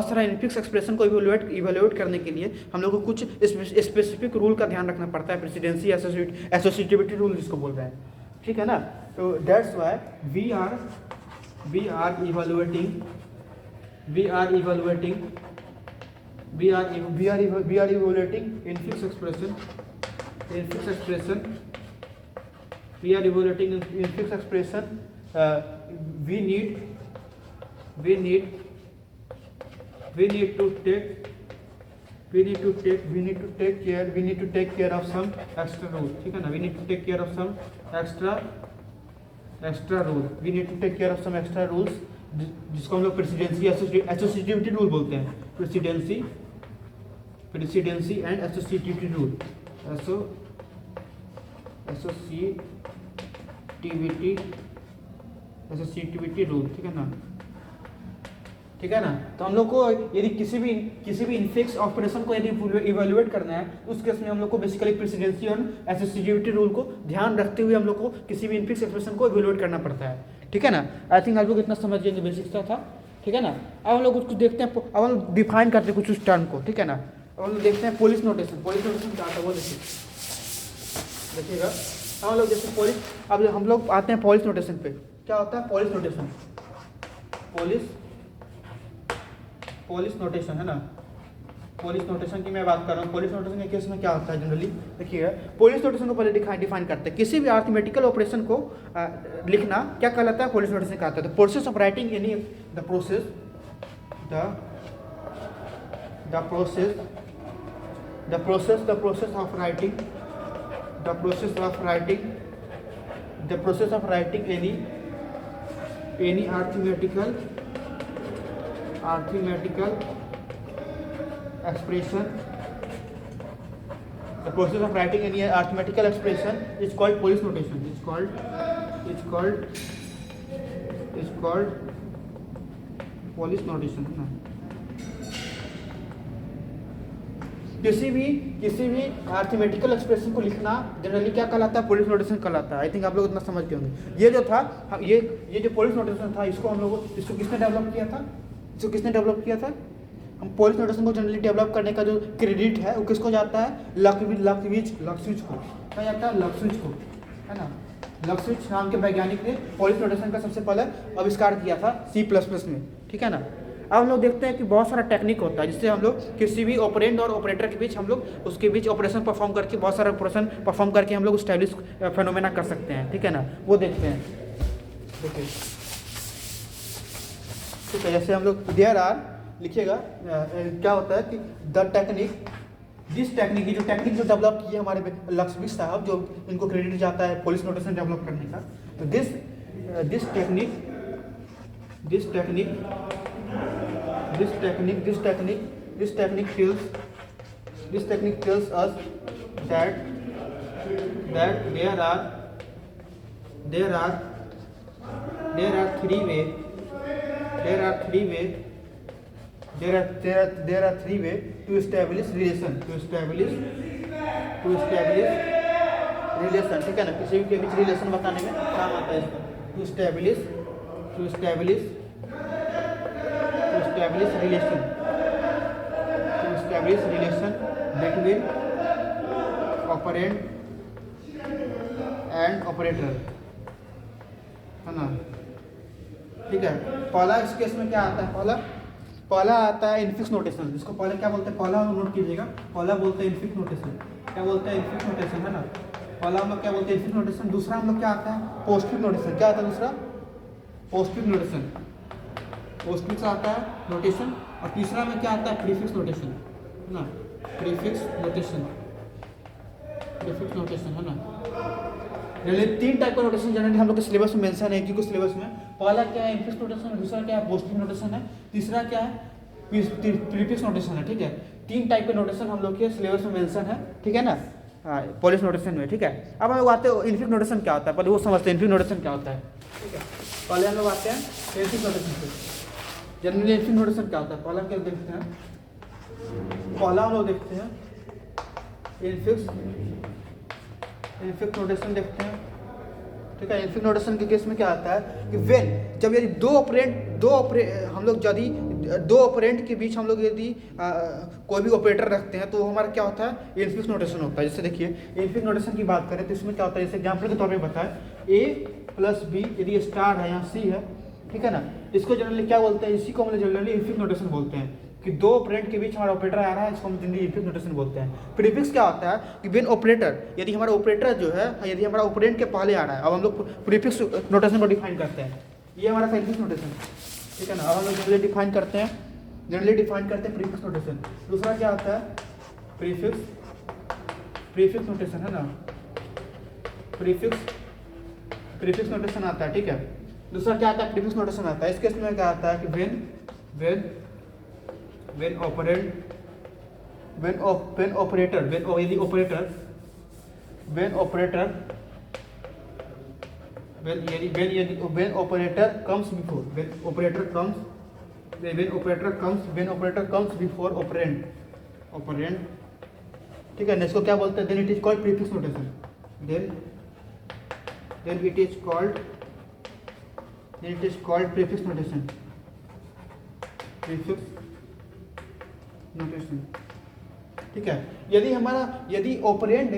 सारा इनफिक्स एक्सप्रेशन को इवेल्युएट करने के लिए हम लोग को कुछ स्पेसिफिक रूल का ध्यान रखना पड़ता है। प्रेसिडेंसी एसोसिएटिविटी रूल जिसको बोल रहे हैं, ठीक है ना। तो that's why we are evaluating infix expression we need to take care of some extra rule, ठीक है ना। we need to take care of some extra rule, we need to take care of some extra rules जिसको हम लोग presidency associativity rule बोलते हैं। Presidency and associativity rule, associativity rule, ठीक है ना। तो हम लोग को यदि किसी भी इनफिक्स ऑपरेशन को यदि इवेल्युएट करना है तो उस केस में हम लोग को बेसिकली प्रेसिडेंसी और एसोसिएटिविटी रूल को ध्यान रखते हुए हम लोग को किसी भी इनफिक्स एक्सप्रेशन को इवेल्युएट करना पड़ता है, ठीक है ना। आई थिंक आप लोग इतना समझ जाएंगे, बेसिक्स था, ठीक है ना। अब हम लोग कुछ देखते हैं, अब हम लोग डिफाइन करते हैं कुछ उस टर्म को, ठीक है ना। अब हम लोग देखते हैं पोलिश नोटेशन क्या आता है वो देखिएगा। हम लोग जैसे अब हम लोग आते हैं पोलिश नोटेशन पे। क्या होता है पोलिश नोटेशन है ना। पोलिश नोटेशन की मैं बात कर रहा हूँ। पोलिश नोटेशन के केस में क्या होता है जनरली देखिएगा। पोलिश नोटेशन को पहले डिफाइन करते हैं। किसी भी अरिथमेटिकल ऑपरेशन को लिखना क्या कहलाता है, पोलिश नोटेशन कहलाता है। तो process of writing any the process of writing any arithmetical expression, the process of writing any arithmetical expression is called Polish notation. It's called Polish notation. किसी भी अरिथमेटिकल एक्सप्रेशन को लिखना जनरली क्या कहलाता है, पोलिश नोटेशन कहलाता है। I think आप लोग इतना समझ गए होंगे। ये जो था ये जो पोलिश नोटेशन था इसको किसने डेवलप किया था। हम पोलिश नोटेशन को जनरली डेवलप करने का जो क्रेडिट है वो किसको जाता है, लक्सविच को। क्या जाता है, लक्सविच को, है ना। लक्सविच नाम के वैज्ञानिक ने पोलिश नोटेशन का सबसे पहले आविष्कार किया था C++ में, ठीक है ना। अब हम लोग देखते हैं कि बहुत सारा टेक्निक होता है जिससे हम लोग किसी भी ऑपरेंड और ऑपरेटर के बीच हम लोग उसके बीच ऑपरेशन परफॉर्म करके बहुत सारा ऑपरेशन परफॉर्म करके हम लोग स्टैब्लिश फेनोमेना कर सकते हैं, ठीक है ना। वो देखते हैं, देखिए, ठीक है। जैसे हम लोग देयर आर लिखिएगा, क्या होता है कि दिस टेक्निक जो डेवलप की है हमारे लक्ष्मी साहब, जो इनको क्रेडिट जाता है पोलिश नोटेशन डेवलप करने का। तो this technique tells us that there are three way to establish relation, ठीक है ना। किसी के बीच रिलेशन बताने में काम आता है इसका। to establish relation between operand and operator, है ना, ठीक है। पहला इस केस में क्या आता है, पहला आता है इनफिक्स नोटेशन, जिसको पहले क्या बोलते हैं, पहला नोट कीजिएगा, पहला बोलते हैं इनफिक्स नोटेशन। क्या बोलते हैं, इनफिक्स नोटेशन, है ना। पहला हम लोग क्या बोलते हैं, इनफिक्स नोटेशन। दूसरा हम लोग क्या आता है, पोस्टफिक्स नोटेशन। क्या आता है दूसरा, पोस्टफिक्स नोटेशन। पोस्टफिक्स आता है नोटेशन, और तीसरा में क्या आता है, प्रीफिक्स नोटेशन है ना, प्रीफिक्स नोटेशन, प्रीफिक्स नोटेशन है ना। जनरली 3 टाइप का नोटेशन जनरली हम लोग के सिलेबस में मेंशन है, क्योंकि सिलेबस में पहला क्या है इनफिक्स नोटेशन, दूसरा क्या है पोस्टफिक्स नोटेशन है, तीसरा क्या है प्रीफिक्स नोटेशन है, ठीक है। 3 टाइप के नोटेशन हम लोग के सिलेबस में मेंशन है, ठीक है ना, पॉलिश नोटेशन में, ठीक है। अब हम लोग आते हैं इनफिक्स नोटेशन क्या होता है, पहले वो समझते हैं इनफिक्स नोटेशन क्या होता है, ठीक है। पहले हम लोग आते हैं इनफिक्स नोटेशन से। जनरली इनफिक्स नोटेशन क्या होता है, पहला क्या देखते हैं, पहला हम लोग देखते हैं इनफिक्स नोटेशन देखते हैं, ठीक है। इनफिक्स नोटेशन के केस में क्या आता है कि वेन, जब यदि हम लोग यदि दो ऑपरेंट के बीच हम लोग यदि कोई भी ऑपरेटर रखते हैं तो हमारा क्या होता है, इनफिक्स नोटेशन होता है। जैसे देखिए इनफिक्स नोटेशन की बात करें तो इसमें क्या होता है, जैसे एग्जाम्पल के तौर पे बताएं, ए प्लस बी यदि स्टार है, यहाँ सी है, ठीक है ना, इसको जनरली क्या बोलते हैं, इसी को हम जनरली इनफिक्स नोटेशन बोलते हैं, कि दो ऑपरेंट के बीच हमारा ऑपरेटर आ रहा है, इसको हम जनरली इनफिक्स नोटेशन बोलते हैं। प्रीफिक्स क्या होता है कि वेन ऑपरेटर, यदि हमारा ऑपरेटर जो है यदि हमारा ऑपरेंट के पहले आ रहा है, अब हम लोग प्रीफिक्स नोटेशन को डिफाइन करते हैं, ये हमारा इनफिक्स नोटेशन, ठीक है ना। अब हम लोग जनरली डिफाइन करते हैं प्रीफिक्स नोटेशन। दूसरा क्या आता है, प्रीफिक्स नोटेशन है ना, प्रीफिक्स नोटेशन आता है, ठीक है। दूसरा क्या आता है, प्रीफिक्स नोटेशन आता है। इस केस में क्या आता है कि when operator comes before operand, ठीक है ना, इसको क्या बोलते हैं, then it is called prefix notation, then it is called prefix notation, ठीक है। यदि ऑपरेटर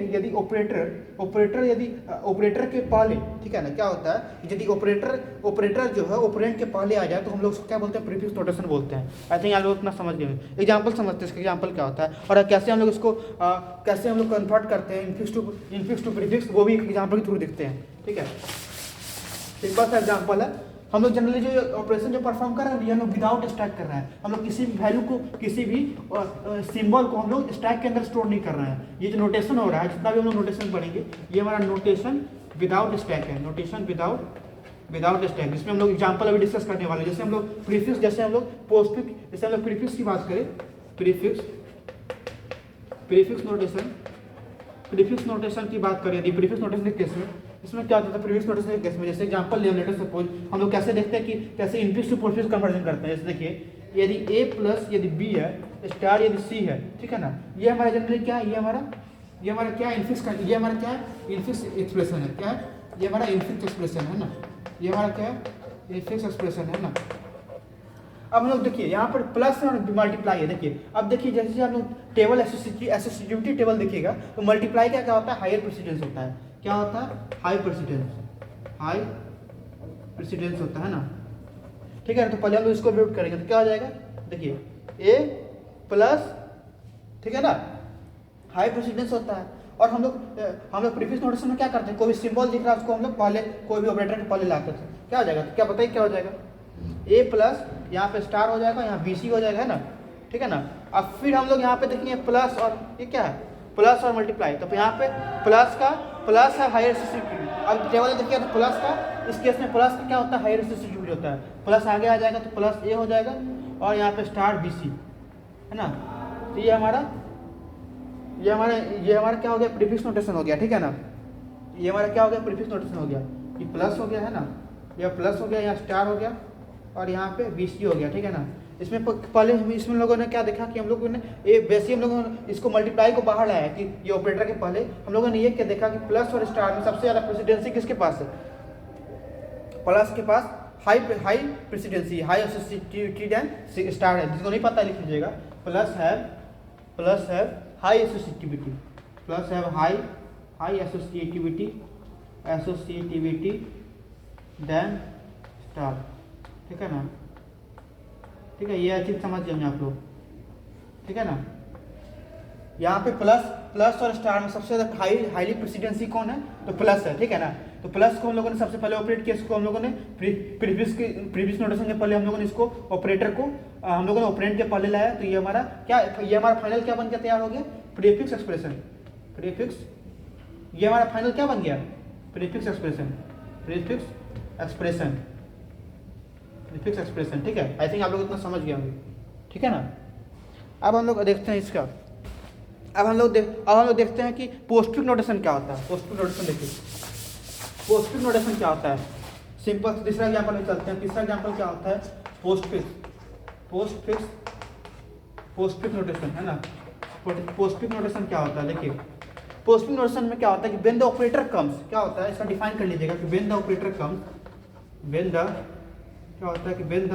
के पहले, ठीक है ना, क्या होता है, यदि ऑपरेटर जो है ऑपरेंड के पहले आ जाए तो हम लोग उसको क्या बोलते हैं, प्रीफिक्स नोटेशन बोलते हैं। आई थिंक आप लोग इतना समझ गए। एग्जांपल समझते हैं, इसका एग्जांपल क्या होता है और कैसे हम लोग इसको कैसे हम लोग कन्वर्ट करते हैं इनफिक्स टू प्रीफिक्स, वो भी एक एग्जांपल के थ्रू देखते हैं, ठीक है। एक बार एग्जांपल है, हम लोग जनरली जो ऑपरेशन जो परफॉर्म कर रहे हैं, हम लोग विदाउट स्टैक कर रहे हैं, हम लोग किसी भी वैल्यू को, किसी भी सिंबल को हम लोग स्टैक के अंदर स्टोर नहीं कर रहे हैं। ये जो नोटेशन हो रहा है, जितना भी हम लोग नोटेशन पढ़ेंगे, ये हमारा नोटेशन विदाउट स्टैक है, नोटेशन विदाउट स्टैक, जिसमें हम लोग एग्जांपल अभी डिस्कस करने वाले हैं। जैसे हम लोग प्रीफिक्स, जैसे हम लोग पोस्टफिक्स, जैसे हम लोग प्रीफिक्स की बात करें, प्रीफिक्स नोटेशन की बात करें, यदि प्रीफिक्स नोटेशन के केस में, इसमें क्या होता है, प्रीफिक्स नोटेशन के केस में, जैसे एग्जांपल ले, लेट अस सपोज हम लोग कैसे देखते हैं कि कैसे इनफिक्स टू पोस्टफिक्स कन्वर्जन करते हैं। जैसे देखिए, यदि ए प्लस यदि बी है, स्टार यदि सी है, ठीक है ना, ये हमारा जनरली क्या है, ये हमारा क्या इनफिक्स का, ये हमारा क्या है, इनफिक्स एक्सप्रेशन है, क्या है, ये हमारा इनफिक्स एक्सप्रेशन है ना, ये हमारा क्या है, इनफिक्स एक्सप्रेशन है ना। अब हम लोग देखिए यहाँ पर प्लस और मल्टीप्लाई है। देखिए अब देखिए, जैसे हम लोग टेबल एसोसिएटिविटी टेबल देखिएगा तो मल्टीप्लाई क्या होता है, हायर प्रेसिडेंस होता है। क्या होता है, हाई प्रेसिडेंस होता है ना, ठीक है। तो पहले हम लोग इसको म्यूट करेंगे तो क्या हो जाएगा, देखिए ए प्लस, ठीक है ना, हाई प्रेसिडेंस होता है। और हम लोग प्रीफिक्स नोटेशन में क्या करते हैं, कोई भी सिंबल दिख रहा है उसको हम लोग पहले कोई भी ऑपरेटर के पहले लाते थे, क्या हो जाएगा, तो क्या बताइए क्या हो जाएगा, ए प्लस, यहाँ पे स्टार हो जाएगा, यहाँ बीसी हो जाएगा, है ना, ठीक है ना। अब फिर हम लोग यहाँ पे देखेंगे प्लस, और ये क्या है, प्लस और मल्टीप्लाई, तो यहाँ पे प्लस है हायर एसोसिएटिविटी। अब टेबल देखिए तो प्लस का, इस केस में प्लस का क्या होता है, हायर एसोसिएटिविटी होता है, प्लस आगे आ जाएगा तो प्लस ए हो जाएगा, और यहाँ पे स्टार बीसी, है ना। तो ये हमारा क्या हो गया, प्रीफिक्स नोटेशन हो गया, ठीक है ना। ये हमारा क्या हो गया, प्रीफिक्स नोटेशन हो गया, ये प्लस हो गया, है ना, यह प्लस हो गया, यहाँ स्टार हो गया, और यहाँ पे बीसी हो गया, ठीक है ना। इसमें पहले इसमें लोगों ने क्या देखा कि हम लोगों ने वैसे हम लोगों ने इसको मल्टीप्लाई को बाहर लाया कि ये ऑपरेटर के पहले हम लोगों ने ये क्या देखा कि प्लस और स्टार में सबसे ज़्यादा प्रेसिडेंसी किसके पास है, प्लस के पास high precedency, high associativity then star है। जिसको नहीं पता लिख लीजिएगा, प्लस है हाई एसोसिएटिविटी, प्लस है हाई एसोसिएटिविटी देन स्टार, ठीक है ना, ठीक है। ये चीज समझ जाएंगे आप लोग, ठीक है ना। यहाँ पे प्लस और स्टार में सबसे ज्यादा हाईली प्रेसिडेंसी कौन है, तो प्लस है, ठीक है ना। तो प्लस को हम लोगों ने सबसे पहले ऑपरेट किया, इसको हम लोगों ने प्रीवियस नोटेशन के पहले हम लोगों ने इसको ऑपरेटर को हम लोगों ने ऑपरेंड के पहले लाया, तो ये हमारा फाइनल क्या बन के तैयार हो गया, प्रीफिक्स एक्सप्रेशन। प्रीफिक्स, ये हमारा फाइनल क्या बन गया, प्रीफिक्स एक्सप्रेशन। प्रीफिक्स एक्सप्रेशन, ठीक है। आई थिंक आप लोग इतना समझ गए होंगे, ठीक है ना। अब हम लोग देखते हैं इसका, अब हम लोग देखते हैं कि पोस्टफिक्स नोटेशन क्या होता है। पोस्टफिक्स नोटेशन देखिए, पोस्टफिक्स नोटेशन क्या होता है। सिंपल तीसरा एग्जांपल में चलते हैं। तीसरा एग्जांपल क्या होता है, पोस्टफिक्स नोटेशन, है ना। पोस्टफिक्स नोटेशन क्या होता है, देखिए पोस्टफिक्स नोटेशन में क्या होता है कि व्हेन द ऑपरेटर कम्स, क्या होता है इसका डिफाइन कर लीजिएगा कि व्हेन द ऑपरेटर कम्स, क्या होता है कि when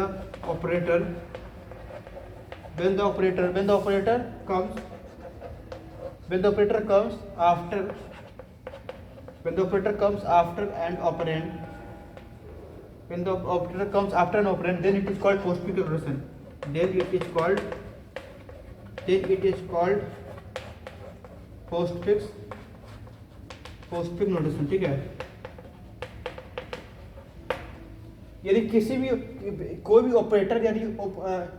the operator comes after an operand, then it is called postfix notation. Then it is called postfix notation, ठीक है। यदि किसी भी कोई भी ऑपरेटर यदि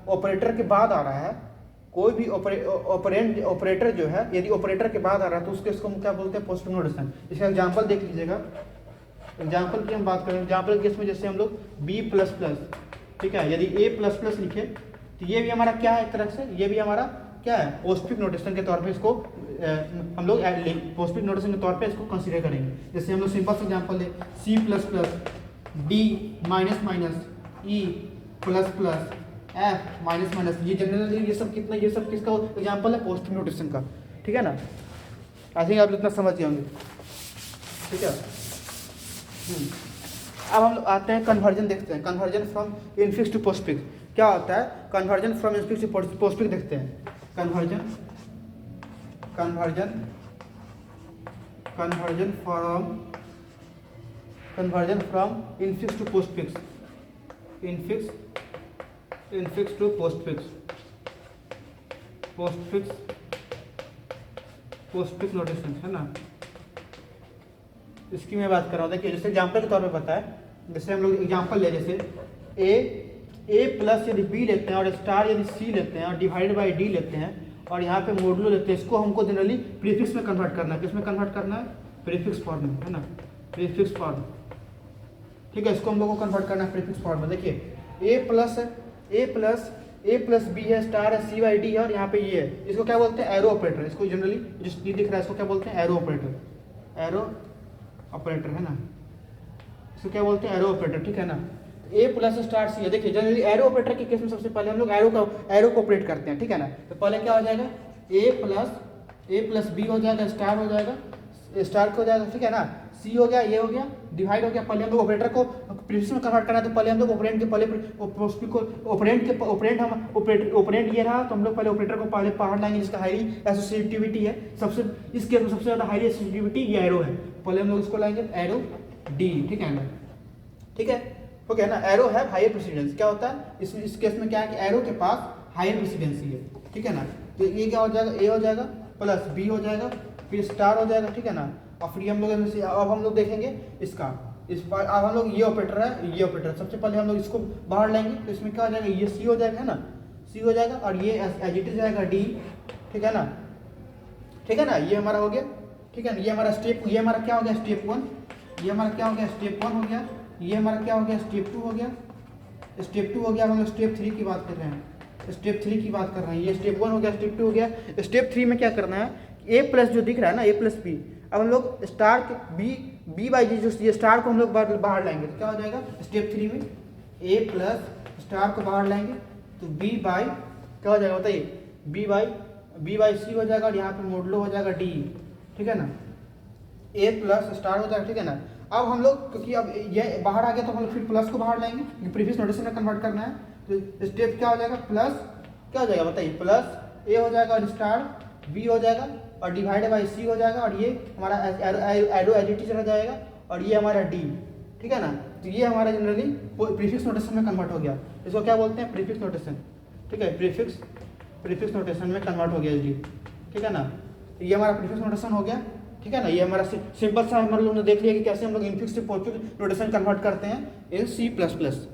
ऑपरेटर के बाद आ रहा है, कोई भी ऑपरेटर जो है यदि ऑपरेटर के बाद आ रहा है तो उसके इसको क्या बोलते हैं, पोस्टफिक्स नोटेशन। इसका एग्जांपल देख लीजिएगा। एग्जांपल की हम बात करें, एग्जांपल केस में जैसे हम लोग B++, ठीक है, यदि A++ लिखे तो ये भी हमारा क्या है, एक तरह से ये भी हमारा क्या है, पोस्टफिक्स नोटेशन के तौर पे इसको हम लोग पोस्टफिक्स नोटेशन के तौर पे इसको कंसीडर करेंगे। जैसे हम लोग सिंपल सा एग्जांपल ले, C++ D -E ++F ये जनरली ये सब किसका एग्जांपल है, पोस्टफिक्स नोटेशन का, ठीक है ना। आई थिंक आप इतना समझ गए होंगे, ठीक है। अब हम लोग आते हैं कन्वर्जन देखते हैं। Conversion from infix to postfix क्या होता है, conversion from infix to postfix देखते हैं। Conversion from infix to postfix, infix to postfix notation, है ना। इसकी मैं बात कर रहा हूँ। देखिए जैसे एग्जांपल के तौर पे बताया, जैसे हम लोग एग्जांपल ले, जैसे A+ यदि B लेते हैं और स्टार यदि C लेते हैं और डिवाइडेड बाई D लेते हैं और यहाँ पे मोडुलो लेते हैं, इसको हमको जनरली प्रीफिक्स में कन्वर्ट करना है। किसमें कन्वर्ट करना है, प्रीफिक्स फॉर्म में, है ना, प्रीफिक्स फॉर्म, ठीक है। इसको हम लोग को कन्वर्ट करना है प्रीफिक्स फॉर्म में। देखिए A+ B है, स्टार है, C/D है और यहाँ पे ये है, इसको क्या बोलते हैं, एरो ऑपरेटर। इसको जनरली जो दिख रहा है इसको क्या बोलते हैं, एरो ऑपरेटर, है ना। इसको क्या बोलते हैं, एरो ऑपरेटर, ठीक है ना। A+ स्टार C है। देखिए जनरली एरो ऑपरेटर के केस में सबसे पहले हम लोग एरो को ऑपरेट करते हैं, ठीक है ना। तो पहले क्या हो जाएगा, A+ B हो जाएगा, स्टार हो जाएगा, स्टार को हो जाएगा, ठीक है ना। C हो गया, ये हो गया, डिवाइड हो गया। पहले हम लोग ऑपरेटर को प्रीफिक्स में कन्वर्ट करना है, तो पहले हम लोग ऑपरेंड ये रहा, तो हम लोग पहले ऑपरेटर को पहले बाहर लाएंगे जिसका हाई एसोसिएटिविटी है। इस केस में सबसे ज़्यादा हाई एसोसिएटिविटी ये एरो है, पहले हम लोग इसको लाएंगे एरो D, ठीक है ना, ठीक है, हो गया ना। एरो है हायर प्रेसिडेंस, क्या होता है इस केस में क्या है कि एरो के पास हायर प्रेसिडेंसी है, ठीक है ना। तो ये क्या हो जाएगा, A हो जाएगा प्लस B हो जाएगा, फिर स्टार हो जाएगा, ठीक है ना। और फिर हम लोग अब हम लोग देखेंगे इसका, अब हम लोग ये ऑपरेटर है, ये ऑपरेटर सबसे पहले हम लोग इसको बाहर लाएंगे, तो इसमें क्या हो जाएगा, ये C हो जाएगा, है ना, C हो जाएगा और ये एज इट इज जाएगा D, ठीक है ना, ठीक है ना। ये हमारा हो गया, ठीक है ना। ये हमारा स्टेप, ये हमारा क्या हो गया, स्टेप 1, ये हमारा क्या हो गया, स्टेप 1 हो गया। ये हमारा क्या हो गया, स्टेप 2 हो गया, स्टेप 2 हो गया। हम लोग स्टेप 3 की बात कर रहे हैं, स्टेप 3 की बात कर रहे हैं। ये स्टेप 1 हो गया, स्टेप 2 हो गया। स्टेप 3 में क्या करना है, A+ जो दिख रहा है ना, A+ B, अब हम लोग स्टार के B/G जो ये स्टार को हम लोग बाहर लाएंगे, तो क्या हो जाएगा, स्टेप 3 में A+ स्टार को बाहर लाएंगे तो B/, क्या हो जाएगा बताइए, B/C हो जाएगा और यहाँ पे मोडुलो हो जाएगा D, ठीक है ना। A+ स्टार हो जाएगा, ठीक है ना। अब हम लोग क्योंकि अब ये बाहर आ गया तो हम लोग फिर प्लस को बाहर लाएंगे, क्योंकि प्रीफिक्स नोटेशन में कन्वर्ट करना है। तो स्टेप क्या हो जाएगा, प्लस क्या हो जाएगा बताइए, प्लस A हो जाएगा और स्टार B हो जाएगा और डिवाइडेड बाई C हो जाएगा और ये हमारा एरो एडिटी रह जाएगा और ये हमारा D, ठीक है ना। तो ये हमारा जनरली प्रीफिक्स नोटेशन में कन्वर्ट हो गया। इसको क्या बोलते हैं, प्रीफिक्स नोटेशन, ठीक है। प्रीफिक्स नोटेशन में कन्वर्ट हो गया D, ठीक है ना। तो ये हमारा प्रीफिक्स नोटेशन हो गया। ठीक है ना। ये हमारा सिंपल सा हम लोग ने देख लिया कि कैसे हम लोग इनफिक्स से पोस्टफिक्स नोटेशन कन्वर्ट करते हैं इन C++,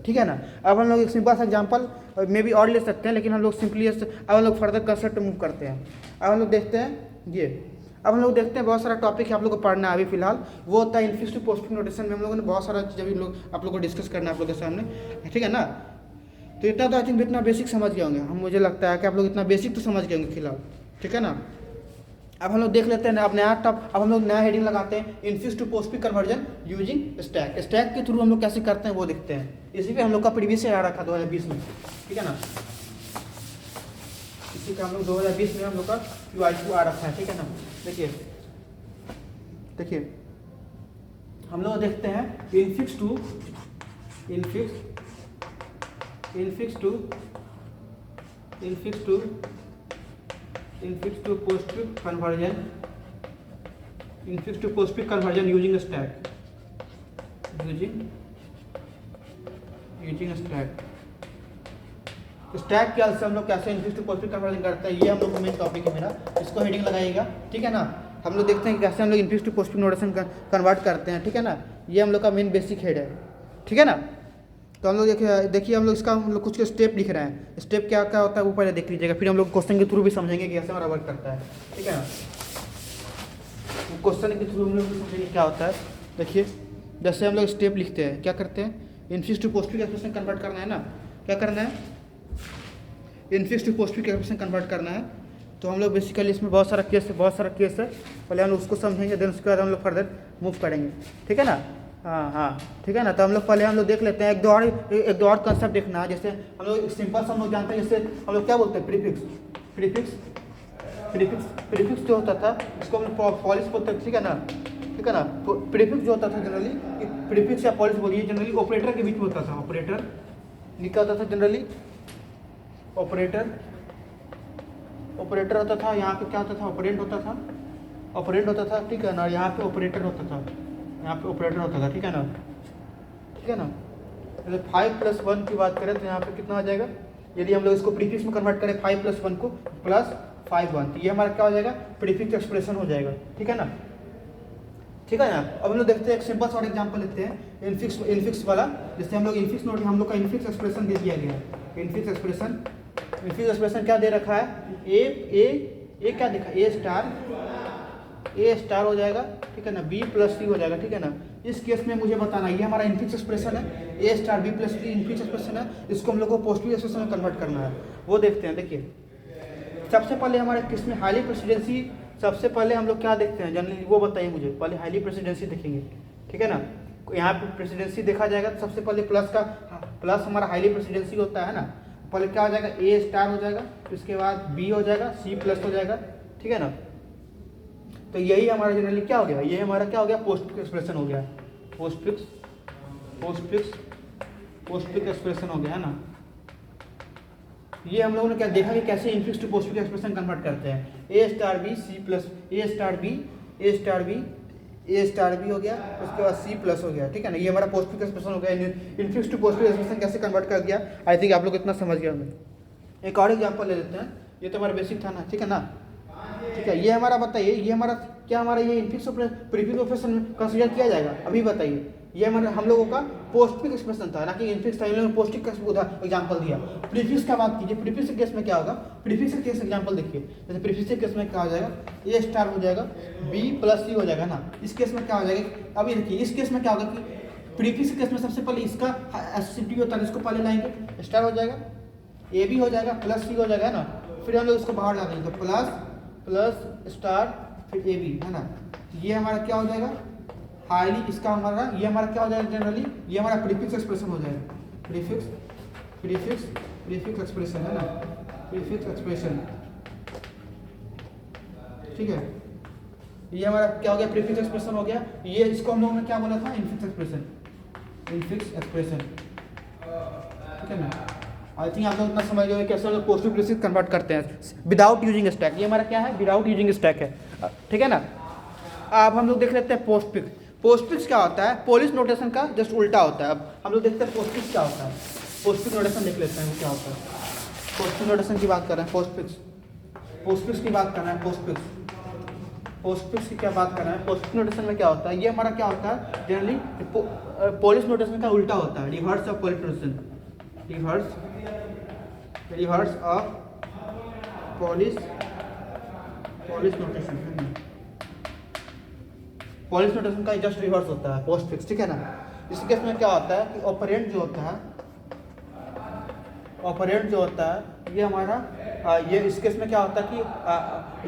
ठीक है ना। अब हम लोग एक सिंपल सा एग्जांपल मे भी और ले सकते हैं, लेकिन हम लोग सिंपली अब हम लोग फर्दर कंसेप्ट मूव करते हैं। अब हम लोग देखते हैं ये, अब हम लोग देखते हैं बहुत सारा टॉपिक है आप लोग को पढ़ना है अभी फिलहाल, वो होता है इनफिक्स टू पोस्टफिक्स नोटेशन में हम लोगों ने बहुत सारा चीज़ अभी लोग आप लोग को डिस्कस करना है आप लोग के सामने, ठीक है ना। तो इतना तो आई थिंक इतना बेसिक समझ गए होंगे हम, मुझे लगता है कि आप लोग इतना बेसिक तो समझ गए होंगे फिलहाल, ठीक है ना। अब हम लोग देख लेते हैं अब अब हम लोग नया हेडिंग लगाते हैं infix to postfix conversion using stack. Stack के थ्रू हम लोग कैसे करते हैं वो देखते हैं। इसी पे हम लोग का प्रीवियस आ रखा 2020 में, ठीक है ना। इसी का हम लोग 2020 में हम लोग का QIQ आ रखा है, ठीक है ना। देखिए हम लोग देखते हैं infix to postfix conversion using stack, stack के हेल्प से हम लोग कैसे इनफिक्स टू पोस्टफिक्स कन्वर्जन करते हैं, ये हम लोग का मेन टॉपिक है मेरा, इसको हेडिंग लगाइएगा, ठीक है ना। हम लोग देखते हैं कि कैसे हम लोग infix to postfix notation convert करते हैं, ठीक है ना। ये हम लोग का मेन बेसिक हेड है, ठीक है ना। तो हम लोग देखिए हम लोग इसका हम लोग कुछ स्टेप लिख रहे हैं, स्टेप क्या क्या होता है वो पहले देख लीजिएगा, फिर हम लोग क्वेश्चन के थ्रू भी समझेंगे कि कैसे हमारा वर्क करता है, ठीक है ना। क्वेश्चन के थ्रू हम लोग भी समझेंगे क्या होता है। देखिए जैसे हम लोग स्टेप लिखते हैं, क्या करते हैं, infix to postfix expression convert करना है ना, क्या करना है, infix to postfix expression convert करना है। तो हम लोग बेसिकली इसमें बहुत सारा केस है, पहले हम लोग उसको समझेंगे, देन उसके बाद हम लोग फर्दर मूव करेंगे, ठीक है ना। हाँ ठीक है ना। तो हम लोग पहले हम लोग देख लेते हैं एक दो और कंसेप्ट देखना है। जैसे हम लोग सिंपल से हम लोग जानते हैं, जैसे हम लोग क्या बोलते हैं, प्रीफिक्स जो होता था इसको हम लोग पॉलिश बोलते हैं, ठीक है ना। प्रीफिक्स जो होता था जनरली, प्रीफिक्स या पॉलिश बोलिए, जनरली ऑपरेटर के बीच में होता था। ऑपरेटर लिखा होता था जनरली, ऑपरेटर होता था, यहाँ पे क्या होता था, ऑपरेंड होता था, ठीक है ना। यहाँ पे ऑपरेटर होता था, ठीक है ना। जैसे 5+1 की बात करें तो यहाँ पे कितना आ जाएगा, यदि हम लोग इसको प्रीफिक्स में कन्वर्ट करें 5+1 को +5 तो ये हमारा क्या हो जाएगा, प्रीफिक्स एक्सप्रेशन हो जाएगा, ठीक है ना। अब हम लोग देखते हैं एक सिंपल सा एग्जांपल लेते हैं इनफिक्स वाला। जैसे हम लोग इनफिक्स नोट, हम लोग का इनफिक्स एक्सप्रेशन दे दिया गया है। इनफिक्स एक्सप्रेशन क्या दे रखा है, ए क्या दिखा, ए स्टार हो जाएगा, ठीक है ना, B+C हो जाएगा, ठीक है ना। इस केस में मुझे बताना ये हमारा इनफिक्स एक्सप्रेशन है, A star B+C infix expression है, इसको हम लोग को पोस्टफिक्स एक्सप्रेशन में कन्वर्ट करना है, वो देखते हैं। देखिए सबसे पहले हमारे किस में हाईली प्रेसिडेंसी, सबसे पहले हम लोग क्या देखते हैं जनरली वो बताइए मुझे, पहले हाईली प्रेसिडेंसी देखेंगे, ठीक है ना। यहाँ पे प्रेसिडेंसी देखा जाएगा तो सबसे पहले प्लस हमारा हाईली प्रेसिडेंसी होता है ना, पहले क्या हो जाएगा, A स्टार हो जाएगा, उसके बाद B हो जाएगा, C+ हो जाएगा, ठीक है ना। तो यही हमारा जनरली क्या हो गया, ये हमारा क्या हो गया, पोस्टफिक्स एक्सप्रेशन हो गया, पोस्टफिक्स एक्सप्रेशन हो गया, है ना। ये हम लोगों ने क्या देखा कि कैसे infix to postfix expression convert करते हैं। A स्टार B हो गया, उसके बाद C+ हो गया, ठीक है ना। ये हमारा पोस्टफिक्स एक्सप्रेशन हो गया। इनफिक्स टू पोस्टफिक्स एक्सप्रेशन कैसे कन्वर्ट कर गया, आई थिंक आप लोग इतना समझ गया होंगे। एक और एग्जांपल ले लेते हैं, ये तो हमारा बेसिक था ना, ठीक है ना। ठीक है, ये हमारा बताइए, ये हमारा क्या, हमारा ये इनफिक्स प्रीफिक्स ऑपरेशन में कंसीडर किया जाएगा, अभी बताइए। ये हमारे हम लोगों का पोस्टफिक्स एक्सप्रेशन था ना कि इनफिक्स था, इन लोगों ने पोस्टफिक्स का एग्जांपल दिया। प्रीफिक्स का बात कीजिए, प्रीफिक्स के केस में क्या होगा, प्रीफिक्स के केस एग्जांपल देखिए। जैसे प्रीफिक्स के केस में क्या हो जाएगा, A स्टार हो जाएगा, B+C हो जाएगा ना। इस केस में क्या हो जाएगा, अभी देखिए इस केस में क्या होगा कि प्रीफिक्स के केस में सबसे पहले इसका एससीटी होता है, इसको पहले लाएंगे, स्टार हो जाएगा, AB हो जाएगा, +C हो जाएगा, है ना। फिर हम लोग इसको बाहर ला देंगे तो प्लस स्टार फिर AB, है ना। ये हमारा क्या हो जाएगा, हाईली, इसका हमारा ये हमारा क्या हो जाएगा जनरली, ये हमारा प्रीफिक्स एक्सप्रेशन हो जाएगा, प्रीफिक्स एक्सप्रेशन, है ना, प्रीफिक्स एक्सप्रेशन, ठीक है। ये हमारा क्या हो गया, प्रीफिक्स एक्सप्रेशन हो गया। ये इसको हम लोगों ने क्या बोला था, इनफिक्स एक्सप्रेशन, ठीक है ना। आई थिंक आप लोग इतना समझ गए कैसे हम लोग पोस्टफिक्स कन्वर्ट करते हैं विदाउट यूजिंग स्टैक। ये हमारा क्या है, विदाउट यूजिंग स्टैक है, ठीक है ना। अब हम लोग देख लेते हैं पोस्टफिक्स क्या होता है, पॉलिश नोटेशन का जस्ट उल्टा होता है। अब हम लोग देखते हैं पोस्टफिक्स क्या होता है, पोस्टफिक्स नोटेशन देख लेते हैं वो क्या होता है। पोस्टफिक्स नोटेशन की बात कर रहे हैं, पोस्टफिक्स की बात कर रहे हैं। पोस्टफिक्स की क्या बात कर रहे हैं। पोस्टफिक्स नोटेशन में क्या होता है, ये हमारा क्या होता है जनरली पोलिश नोटेशन का उल्टा होता है, reverse of Polish notation, reverse of Polish notation. Polish notation का जस्ट रिवर्स होता है पोस्टफिक्स, ठीक है ना। इस केस में क्या होता है कि ऑपरेंड जो होता है ये हमारा ये इस केस में क्या होता है कि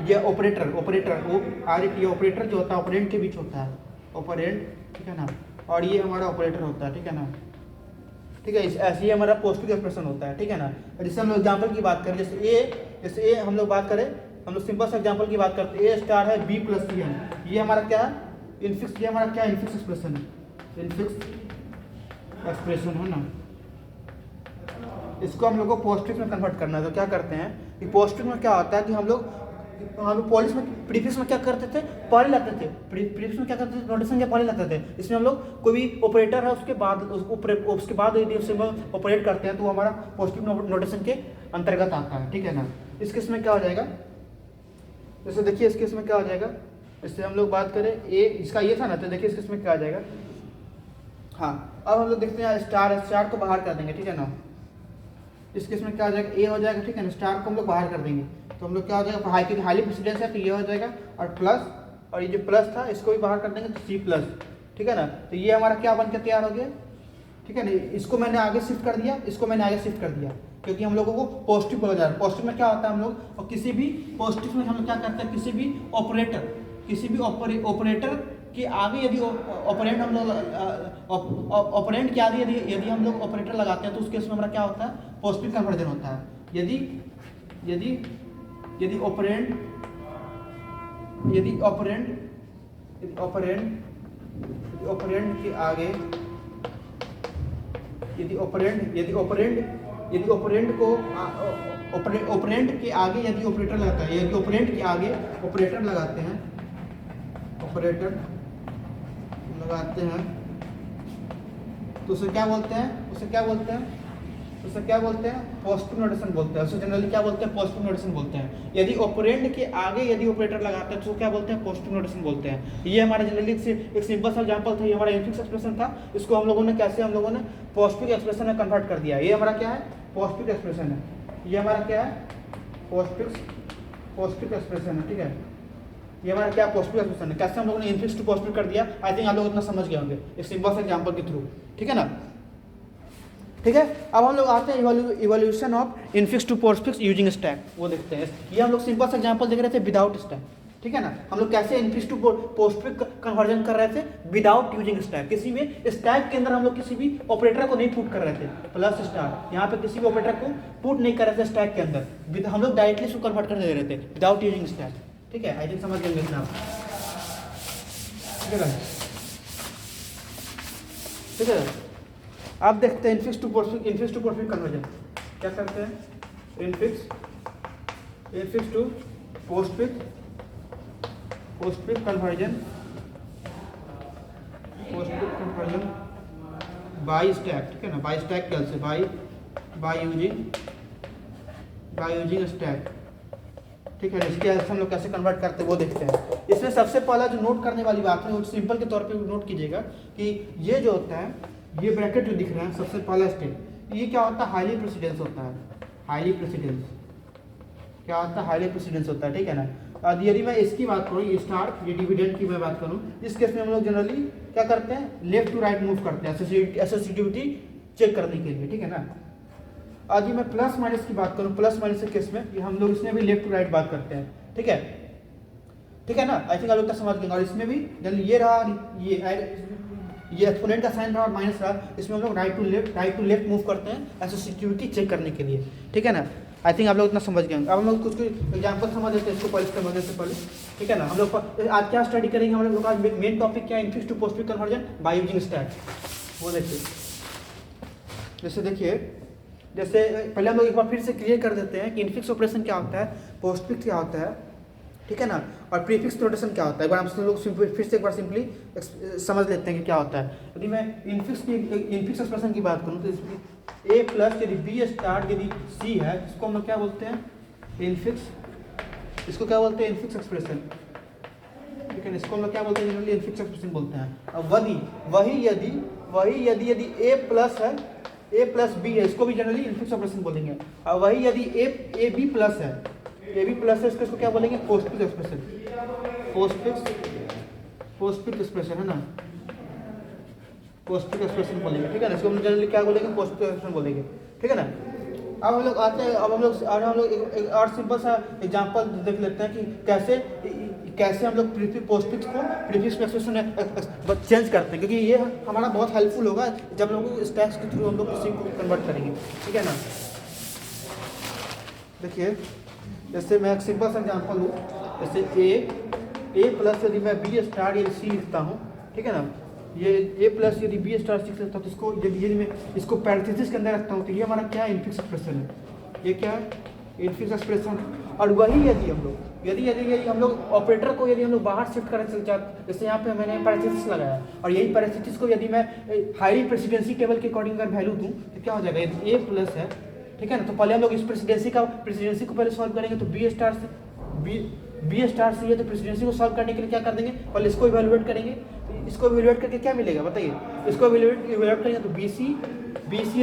ये ऑपरेटर वो ऑपरेटर जो होता है ऑपरेंड के बीच होता है, ऑपरेंड, ठीक है ना, और ये हमारा ऑपरेटर होता है, ठीक है ना, ठीक है। ऐसे ही हमारा पोस्टफिक्स एक्सप्रेशन होता है, ठीक है ना। जैसे हम लोग एग्जाम्पल की बात करें, जैसे ए हम लोग सिंपल सा एग्जाम्पल की बात करते हैं, ए स्टार है बी प्लस सी है, ये हमारा क्या है इनफिक्स, ये हमारा क्या इनफिक्स एक्सप्रेशन है, इनफिक्स एक्सप्रेशन है ना। इसको हम लोग को पोस्टफिक्स में कन्वर्ट करना है, तो क्या करते हैं कि पोस्टफिक्स में क्या होता है कि हम लोग पॉलिश में प्रीफिक्स में क्या करते थे, पहले लाते थे, प्रीफिक्स में क्या करते थे, नोटेशन क्या पहले लाते थे। इसमें हम लोग कोई भी ऑपरेटर है उसके बाद यदि सिंबल ऑपरेट करते हैं तो वो हमारा पोस्टफिक्स नोटेशन के अंतर्गत आता है, ठीक है ना। इस केस में क्या हो जाएगा, जैसे देखिए इस केस में क्या हो जाएगा, इससे हम लोग बात करें ए इसका ये था ना, तो देखिए इस केस में क्या आ जाएगा। हाँ, अब हम लोग देखते हैं स्टार को बाहर कर देंगे, ठीक है ना। इस केस में क्या हो जाएगा, ए हो जाएगा, ठीक है ना, स्टार को हम लोग बाहर कर देंगे तो हम लोग क्या हो जाएगा, हाई प्रेसिडेंस है तो ये हो जाएगा, और प्लस, और ये जो प्लस था इसको भी बाहर कर देंगे तो सी प्लस, ठीक है ना। तो ये हमारा क्या बनकर तैयार हो गया, ठीक है ना। इसको मैंने आगे शिफ्ट कर दिया, इसको मैंने आगे शिफ्ट कर दिया, क्योंकि हम लोगों को पॉजिटिव बोला जा रहा है। पॉजिटिव में क्या होता है हम लोग, और किसी भी पॉजिटिव में हम लोग क्या करते हैं, किसी भी ऑपरेटर के आगे यदि ऑपरेंड हम लोग ऑपरेंड के आगे यदि हम लोग ऑपरेटर लगाते हैं तो उस केस में हमारा क्या होता है, पॉजिटिव कन्वर्जन होता है। यदि ऑपरेंड के आगे यदि ऑपरेंड के आगे यदि ऑपरेटर लगाता है, यदि ऑपरेंड के आगे ऑपरेटर लगाते हैं तो उसे क्या बोलते हैं, पॉजिटिव नोटेशन बोलते हैं। उसे जनरली क्या बोलते हैं, पॉजिटिव नोटेशन बोलते हैं। यदि ऑपरेंड के आगे यदि ऑपरेटर लगाते हैं तो क्या बोलते हैं, पॉजिटिव नोटेशन बोलते हैं। ये हमारा जनरली एक सिंपल सा एग्जांपल था, ये हमारा इनफिक्स एक्सप्रेशन था। इसको हम लोगों ने पॉजिटिव एक्सप्रेशन में कन्वर्ट कर दिया। ये हमारा क्या है, पॉजिटिव एक्सप्रेशन है। ये हमारा क्या है, पॉजिटिव एक्सप्रेशन है, ठीक है। ये हमारा क्या पॉजिटिव एक्सप्रेशन है। कैसे हम लोगों ने इनफिक्स टू पॉजिटिव कर दिया, आई थिंक आप लोग इतना समझ गए होंगे एक सिंपल सा एग्जांपल के थ्रू, ठीक है ना। ठीक है, अब हम लोग आते हैं evolution of infix to postfix using stack, वो देखते हैं। ये हम लोग सिंपल सा एग्जांपल देख रहे थे विदाउट स्टैक, ठीक है ना। हम लोग कैसे इनफिक्स टू पोस्टफिक्स कन्वर्जन कर रहे थे विदाउट यूजिंग स्टैक। किसी भी स्टैक के अंदर हम लोग किसी भी ऑपरेटर को नहीं पुट कर रहे थे, प्लस स्टार, यहाँ पे किसी भी ऑपरेटर को पुट नहीं कर रहे थे स्टैक के अंदर, हम लोग डायरेक्टली उसको कन्वर्ट कर दे रहे थे विदाउट यूजिंग स्टैक, ठीक है। आई थिंक समझ गए इतना, ठीक है। आप देखते हैं इनफिक्स टू पोस्टफिक्स कन्वर्जन क्या करते हैं, infix to postfix conversion by stack, ठीक है ना, बाय स्टैक क्या से बाय यूजिंग स्टैक, ठीक है। इसके हम लोग कैसे कन्वर्ट करते हैं वो देखते हैं। इसमें सबसे पहला जो नोट करने वाली बात है वो सिंपल के तौर पे नोट कीजिएगा कि ये जो होता है, ये ब्रैकेट जो दिख रहा है सबसे पहला स्टेप, ये क्या होता है, हाईली प्रेसिडेंस होता है। हाईली प्रेसिडेंस क्या होता है, हाईली प्रेसिडेंस होता है, ठीक है ना। यदि मैं इसकी बात करूँ, ये स्टार, ये डिविडेंड की मैं बात करूँ, इस केस में हम लोग जनरली क्या करते हैं, लेफ्ट टू राइट मूव करते हैं एसोसिएटिविटी चेक करने के लिए, ठीक है ना। यदि मैं प्लस माइनस की बात करूँ, प्लस माइनस के केस में ये हम लोग इसमें भी लेफ्ट टू राइट बात करते हैं, ठीक है, ठीक है ना। आई थिंक आप लोग समझ गए। और इसमें भी जनरली ये रहा, ये एक्सपोनेंट का साइन रहा और माइनस रहा, इसमें हम लोग राइट टू लेफ्ट मूव करते हैं एसोसिएटिविटी चेक करने के लिए, ठीक है ना। आई थिंक आप लोग इतना समझ गए होंगे। अब हम लोग कुछ एग्जांपल समझ लेते हैं इसको पहले समझने से पहले, ठीक है ना। हम लोग आज क्या स्टडी करेंगे, हम लोग का मेन टॉपिक क्या है, infix to postfix conversion by using stack, वो देखिए। जैसे पहले हम लोग एक बार फिर से क्लियर कर देते हैं कि इनफिक्स ऑपरेशन क्या होता है, पोस्टफिक्स क्या होता है, ठीक है ना, और प्रीफिक्स नोटेशन क्या होता है। एक बार हम लोग फिर से एक बार सिंपली समझ लेते हैं कि क्या होता है। यदि मैं इनफिक्स एक्सप्रेशन की बात करूँ तो इसमें ए प्लस यदि बी स्टार यदि सी है, इसको हम लोग क्या बोलते हैं, इनफिक्स, इसको क्या बोलते हैं, इनफिक्स एक्सप्रेशन, ठीक है, इसको हम लोग क्या बोलते हैं जनरली इनफिक्स एक्सप्रेशन बोलते हैं। अब वही यदि ए प्लस है, ए प्लस बी है, इसको भी जनरली इनफिक्स ऑपरेशन बोलेंगे। और वही यदि ए बी प्लस है, इसको क्या बोलेंगे पोस्टफिक्स एक्सप्रेशन, पोस्टफिक्स एक्सप्रेशन है ना, पोस्टफिक्स एक्सप्रेशन बोलेंगे, ठीक है ना, इसको हम जनरली क्या बोलेंगे पोस्टफिक्स एक्सप्रेशन बोलेंगे, ठीक है ना। अब हम लोग आते हैं, अब हम लोग एक और सिंपल सा एग्जांपल देख लेते हैं कि कैसे हम लोग पोस्टफिक्स को प्रीफिक्स एक्सप्रेशन चेंज करते हैं, क्योंकि ये हमारा बहुत हेल्पफुल होगा जब लोगों को स्टैक्स के थ्रू हम लोग किसी को कन्वर्ट करेंगे, ठीक है ना। देखिए जैसे मैं एक सिंपल सा एग्जांपल लूँ, जैसे ए प्लस यदि मैं बी स्टार या सी लिखता हूँ, ठीक है ना, ये ए प्लस यदि बी स्टार सी लिखता हूँ तो इसको यदि मैं इसको पैरेंथेसिस के अंदर रखता हूँ तो ये हमारा क्या इनफिक्स एक्सप्रेशन है, ये क्या है इनफिक्स एक्सप्रेशन। और वही यदि हम लोग यदि हम लोग ऑपरेटर को यदि हम लोग बाहर शिफ्ट करना चल जाते, जैसे यहाँ पे मैंने पैरेंथेसिस लगाया और यही पैरेंथेसिस को यदि मैं हाई प्रेसिडेंसी टेबल के अकॉर्डिंग अगर वैल्यू दूँ तो क्या हो जाएगा, यदि ए प्लस है, ठीक है ना, तो पहले हम लोग इस प्रेसिडेंसी को पहले सॉल्व करेंगे, तो बी स्टार से है तो प्रेसिडेंसी को सॉल्व करने के लिए क्या कर देंगे, पहले इसको इवैल्यूएट करेंगे, इसको इवैल्यूएट करके क्या मिलेगा बताइए, इसको इवैल्यूएट करेंगे तो बी सी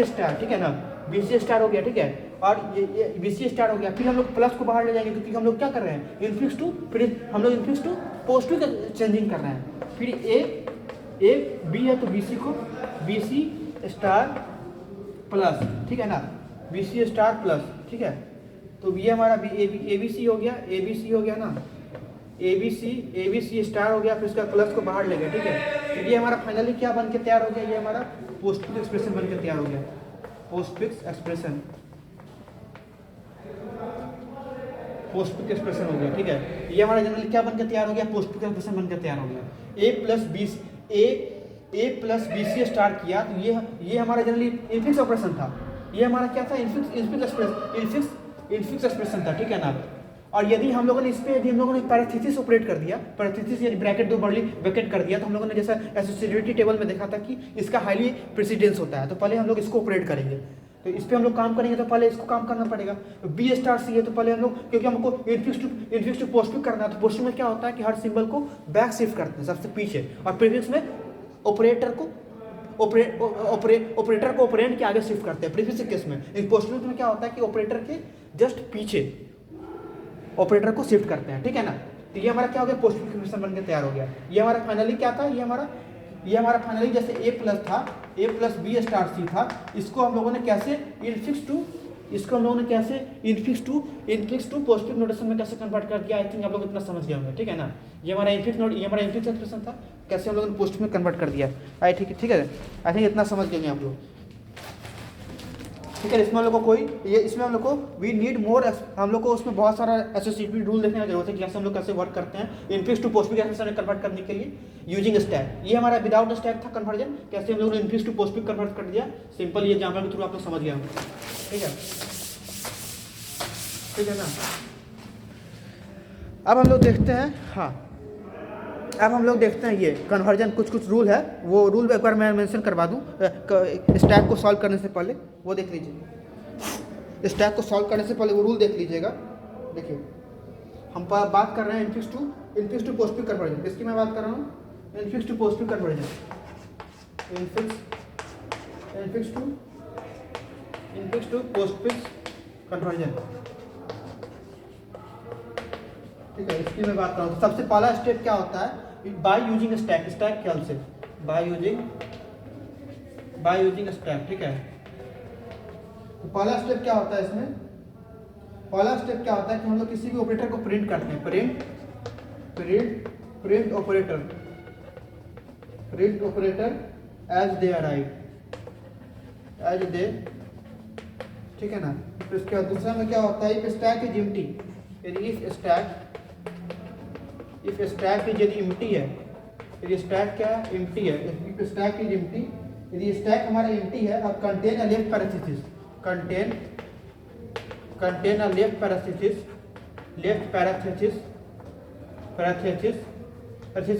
स्टार, ठीक है ना, बी सी स्टार हो गया, ठीक है, और ये बी सी स्टार हो गया। फिर हम लोग प्लस को बाहर ले जाएंगे क्योंकि हम लोग क्या कर रहे हैं इनफिक्स टू, फिर हम लोग इनफिक्स टू पॉजिटिव चेंजिंग कर रहे हैं। फिर ए बी है तो बी सी को बी सी स्टार प्लस, ठीक है ना, बी सी स्टार प्लस, ठीक है, तो ये हमारा ए बी सी हो गया, ना, ए बी सी स्टार हो गया, फिर उसका प्लस को बाहर ले गया, ठीक है। तो ये हमारा फाइनली क्या बन के तैयार हो गया, ये हमारा पोस्टफिक्स एक्सप्रेशन बन के तैयार हो गया, पोस्टफिक्स एक्सप्रेशन हो गया, ठीक है। ये हमारा जनरली क्या बन के तैयार हो गया, पोस्टफिक्स एक्सप्रेशन बन के तैयार हो गया। ए प्लस बी सी स्टार किया तो ये हमारा जनरली इनफिक्स ऑपरेशन था, ये हमारा क्या था इनफिक्स एक्सप्रेशन था, ठीक है ना। और यदि हम लोगों ने इस पे हम लोगों ने पैरेंथेसिस ऑपरेट कर दिया, पैरेंथेसिस यानी ब्रैकेट दो बर्ली ब्रैकेट कर दिया, तो हम लोगों ने जैसा एसोसिएटिविटी टेबल में देखा था कि इसका हाईली प्रेसिडेंस होता है, तो पहले हम लोग इसको ऑपरेट करेंगे, तो इस पे हम लोग काम करेंगे तो पहले इसको काम करना पड़ेगा। तो बी स्टार सी है तो पहले हम लोग, क्योंकि हमको इनफिक्स टू पोस्टफिक्स करना है, तो पोस्टफिक्स में क्या होता है कि हर सिंबल को बैक शिफ्ट करते हैं सबसे पीछे, और प्रीफिक्स में ऑपरेटर को ऑपरेंड के आगे शिफ्ट करते हैं प्रीफिक्स के केस में। इन पोस्टफिक्स में क्या होता है कि ऑपरेटर के जस्ट पीछे ऑपरेटर को शिफ्ट करते हैं, ठीक है ना। तो ये हमारा क्या हो गया, पोस्टफिक्स एक्सप्रेशन बनकर तैयार हो गया। ये हमारा फाइनली क्या था, ये हमारा फाइनली जैसे ए प्लस था, ए प्लस बी स्टार सी था, इसको हम लोगों ने कैसे इनफिक्स टू पोस्टफिक्स नोटेशन में कैसे कन्वर्ट कर दिया, आई थिंक आप लोग इतना समझ गए होंगे, ठीक है ना। ये हमारा इनफिक्स एक्सप्रेशन था, कैसे हम लोगों ने पोस्ट में कन्वर्ट कर दिया, ठीक है, आई थिंक इतना समझ गए आप लोग, ठीक है। इसमें हम लोग को इसमें हम लोग को वी नीड मोर, हम लोग को उसमें बहुत सारा एसोसिएटिव रूल देखने की जरूरत है कि कैसे हम लोग कैसे वर्क करते हैं infix to postfix expression convert करने के लिए यूजिंग स्टैक। ये हमारा विदाउट स्टैक था कन्वर्जन, कैसे हम लोगों ने इनफिक्स टू पोस्टफिक्स कन्वर्ट कर दिया, सिंपल ये एग्जांपल के थ्रू आप लोग समझ गए होंगे, ठीक है ना। अब हम लोग देखते हैं, अब हम लोग देखते हैं ये कन्वर्जन, कुछ रूल है, वो रूल एक बार मैं मेंशन करवा दूं स्टैक को सॉल्व करने से पहले, वो देख लीजिए, स्टैक को सॉल्व करने से पहले वो रूल देख लीजिएगा। देखिए हम बात कर रहे हैं इनफिक्स टू पोस्टफिक्स कन्वर्जन, इसकी मैं बात कर रहा हूँ infix to postfix conversion, infix to postfix conversion, ठीक है, इसकी मैं बात कर रहा हूँ। सबसे पहला स्टेप क्या होता है, बाय यूजिंग स्टैक के हेल्प से, बाय यूजिंग स्टैक, ठीक है। तो पहला स्टेप क्या होता है इसमें, पहला स्टेप क्या होता है कि हम लोग किसी भी ऑपरेटर को प्रिंट करते हैं, print operator as they arrive, ठीक है ना। तो इसके बाद दूसरा में क्या होता है, इफ स्टैक इज एम्प्टी, यदि इफ स्टैक इज यदि एम्प्टी है, यदि स्टैक क्या एम्प्टी है, इफ स्टैक इज एम्प्टी, यदि स्टैक हमारा एम्प्टी है और contain a left parenthesis, contain a left parenthesis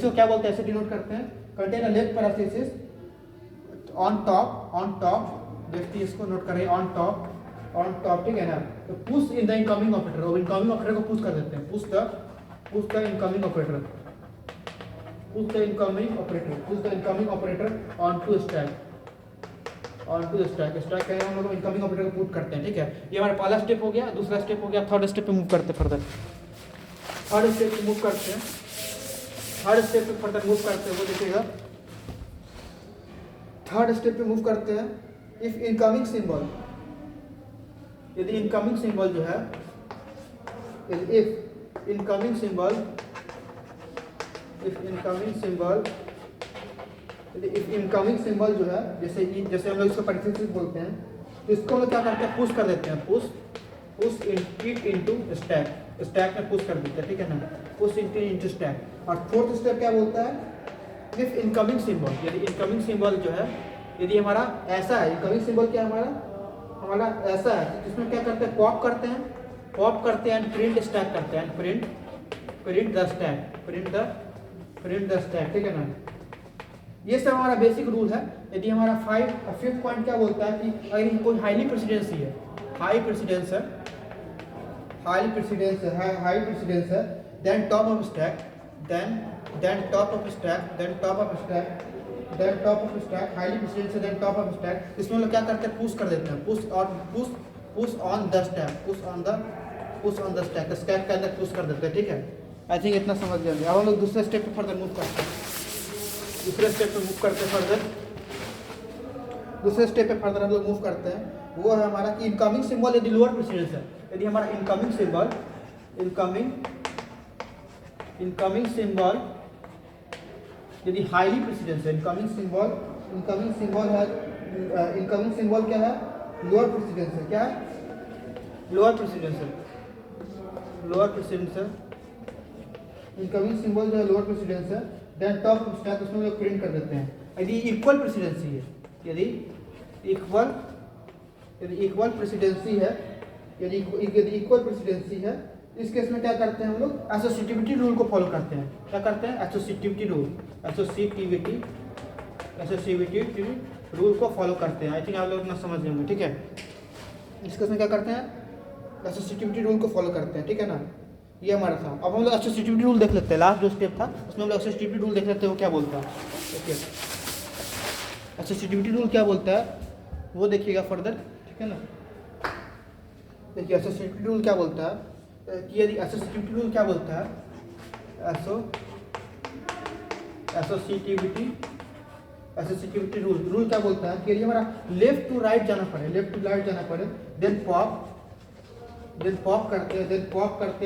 को क्या बोलते हैं, ऐसे डिनोट करते हैं, contain a left parenthesis on top, देखिए इसको नोट करें, ऑन टॉप, ठीक है ना। तो push in the incoming operator, incoming operator को पुश कर देते हैं, push the incoming operator, push the incoming operator on to stack, stack कह रहे हैं हम लोग इनकमिंग ऑपरेटर को पुट करते हैं, ठीक है। ये हमारा पहला स्टेप हो गया, दूसरा स्टेप हो गया, थर्ड स्टेप पे मूव करते हैं फर्दर। थर्ड स्टेप पे मूव करते हैं, वो देखिएगा। थर्ड स्टेप पे मूव करते हैं। इफ इनकमिंग सिंबल, यदि इनकमिंग सिंबल जो है, इफ इनकमिंग सिंबल जो है, जैसे हम लोग इसको पैरेंथेसिस बोलते हैं, तो इसको हम लोग क्या करते हैं, पुश कर देते हैं, पुश इट इनटू स्टैक में पुश कर देते हैं, ठीक है ना, पुश इनटू स्टैक। और फोर्थ स्टेप क्या बोलता है, इफ इनकमिंग सिंबल, यदि इनकमिंग सिंबल जो है, यदि हमारा ऐसा है, इनकमिंग सिंबल क्या हमारा ऐसा है, जिसमें क्या करते हैं, पॉप करते हैं एंड प्रिंट स्टैक करते हैं, प्रिंट द स्टैक, ठीक है ना। ये सब हमारा बेसिक रूल है। यदि हमारा फिफ्थ पॉइंट क्या बोलता है कि अगर कोई हाई प्रेसिडेंस है, then top of stack, highly precedence है, देन टॉप ऑफ स्टैक, इसमें हम लोग क्या करते हैं, पुश कर देते हैं, push on the stack, stack के अंदर पुश कर देते हैं, ठीक है। आई थिंक इतना समझ जाएंगे। अब हम लोग दूसरे स्टेप पे फर्दर मूव करते हैं। दूसरे स्टेप पे मूव करते हम लोग मूव करते हैं। वो है हमारा कि इनकमिंग सिंबल यदि लोअर प्रेसिडेंस है, यदि हमारा इनकमिंग सिंबल यदि हाईली प्रेसिडेंस है, इनकमिंग सिंबल क्या है, लोअर प्रेसिडेंस है, क्या है, लोअर प्रेसिडेंस है, इनकमिंग सिंबल जो है लोअर प्रेसिडेंस है, देन टॉप ऑफ स्टैक, उसमें लोग प्रिंट कर देते हैं। यदि इक्वल प्रेसिडेंसी है, यदि इक्वल प्रेसिडेंसी है, इस केस में क्या करते हैं हम लोग, एसोसिएटिविटी रूल को फॉलो करते हैं। क्या करते हैं, एसोसिएटिविटी रूल को फॉलो करते हैं। आई थिंक आप लोग इतना समझ लेंगे, ठीक है। इस केस में क्या करते हैं, एसोसिएटिविटी रूल को फॉलो करते हैं, ठीक है ना। ये हमारा था। अब हम लोग एसोसिएटिविटी रूल देख लेते हैं। लास्ट जो स्टेप था उसमें हम लोग एसोसिएटिविटी रूल देख लेते हैं, वो क्या बोलता है। ओके, एसोसिएटिविटी रूल क्या बोलता है वो देखिएगा फर्दर, ठीक है ना। देखिए एसोसिएटिविटी रूल क्या बोलता है कि यदि एसोसिएटिविटी रूल क्या बोलता है, एसोसिएटिविटी रूल क्या बोलता है कि यदि हमारा लेफ्ट टू राइट जाना पड़े, देन पॉप करते हैं,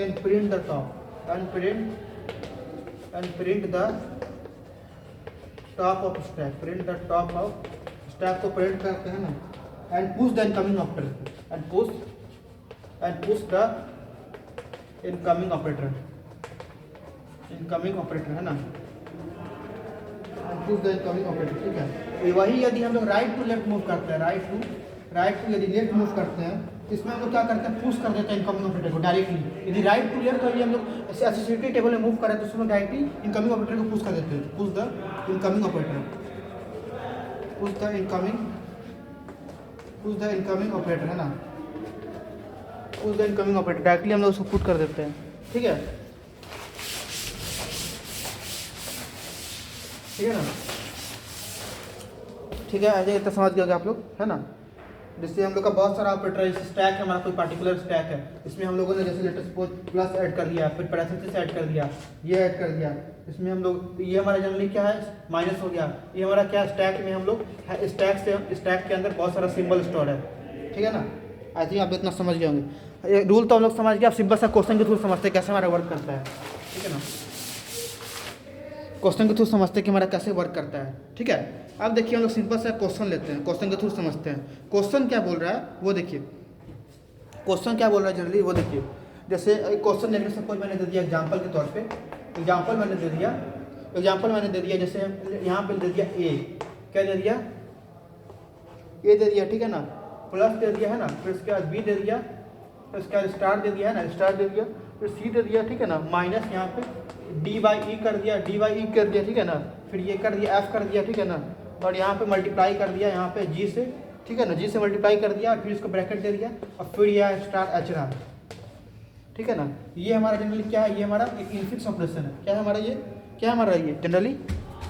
and print the top, top of stack, को प्रिंट करते हैं ना, and push the incoming operator, incoming operator है ना, पुश द इनकमिंग ऑपरेटर, ठीक है। वही यदि हम लोग राइट टू लेफ्ट मूव करते हैं, राइट टू यदि लेफ्ट मूव करते हैं, इसमें हम लोग क्या करते हैं, पुश कर देते हैं इनकमिंग ऑपरेटर को डायरेक्टली। यदि राइट टू लेफ्ट तो हम लोग एसोसिएटिव टेबल में मूव करें तो उसमें डायरेक्टली इनकमिंग ऑपरेटर को पुश कर देते हैं, पुश द इनकमिंग ऑपरेटर, है ना, push the incoming operator directly हम लोग उसको पुट कर देते हैं, ठीक है ना। ठीक है, ऐसे इतना समझ गए आप लोग, है ना। जिससे हम लोग का बहुत सारा ऑपरेटर है, स्टैक है हमारा, कोई पार्टिकुलर स्टैक है, इसमें हम लोगों ने जैसे लेटेस्ट सपोज प्लस ऐड कर दिया, फिर पैरेंथेसिस ऐड कर दिया, ये ऐड कर दिया, इसमें हम लोग ये हमारा जनरली क्या है, माइनस हो गया। ये हमारा क्या स्टैक में हम लोग स्टैक के अंदर बहुत सारा सिंबल स्टोर है, ठीक है ना। आई थिंक आप इतना समझ गए होंगे। रूल तो हम लोग समझ गए, आप सिंपल सा क्वेश्चन के थ्रू समझते हैं कैसे हमारा वर्क करता है, ठीक है ना। क्वेश्चन के थ्रू समझते हैं कि हमारा कैसे वर्क करता है, ठीक है। अब देखिए हम लोग सिंपल सा क्वेश्चन लेते हैं, क्वेश्चन के थ्रू समझते हैं क्वेश्चन क्या बोल रहा है वो देखिए। क्वेश्चन क्या बोल रहा है जनरली वो देखिए। जैसे क्वेश्चन लेने सपोज मैंने दे दिया एग्जांपल के तौर पे, एग्जांपल मैंने दे दिया, जैसे यहाँ पे दे दिया ए, क्या दे दिया, ए दे दिया, ठीक है ना, प्लस दे दिया है ना, फिर उसके बाद बी दे दिया, फिर उसके बाद स्टार दे दिया है ना, स्टार दे दिया, फिर सी दे दिया, ठीक है ना, माइनस यहाँ पे डी बाई ई कर दिया, ठीक है ना, फिर ये कर दिया एफ कर दिया, ठीक है ना, और यहाँ पे मल्टीप्लाई कर दिया यहाँ पे जी से, ठीक है ना, जी से मल्टीप्लाई कर दिया, फिर इसको ब्रैकेट दे दिया, और फिर यह स्टार एच रहा, ठीक है ना। ये हमारा जनरली क्या है, ये हमारा एक इनफिक्स ऑपरेशन है। क्या है हमारा ये क्या है हमारा ये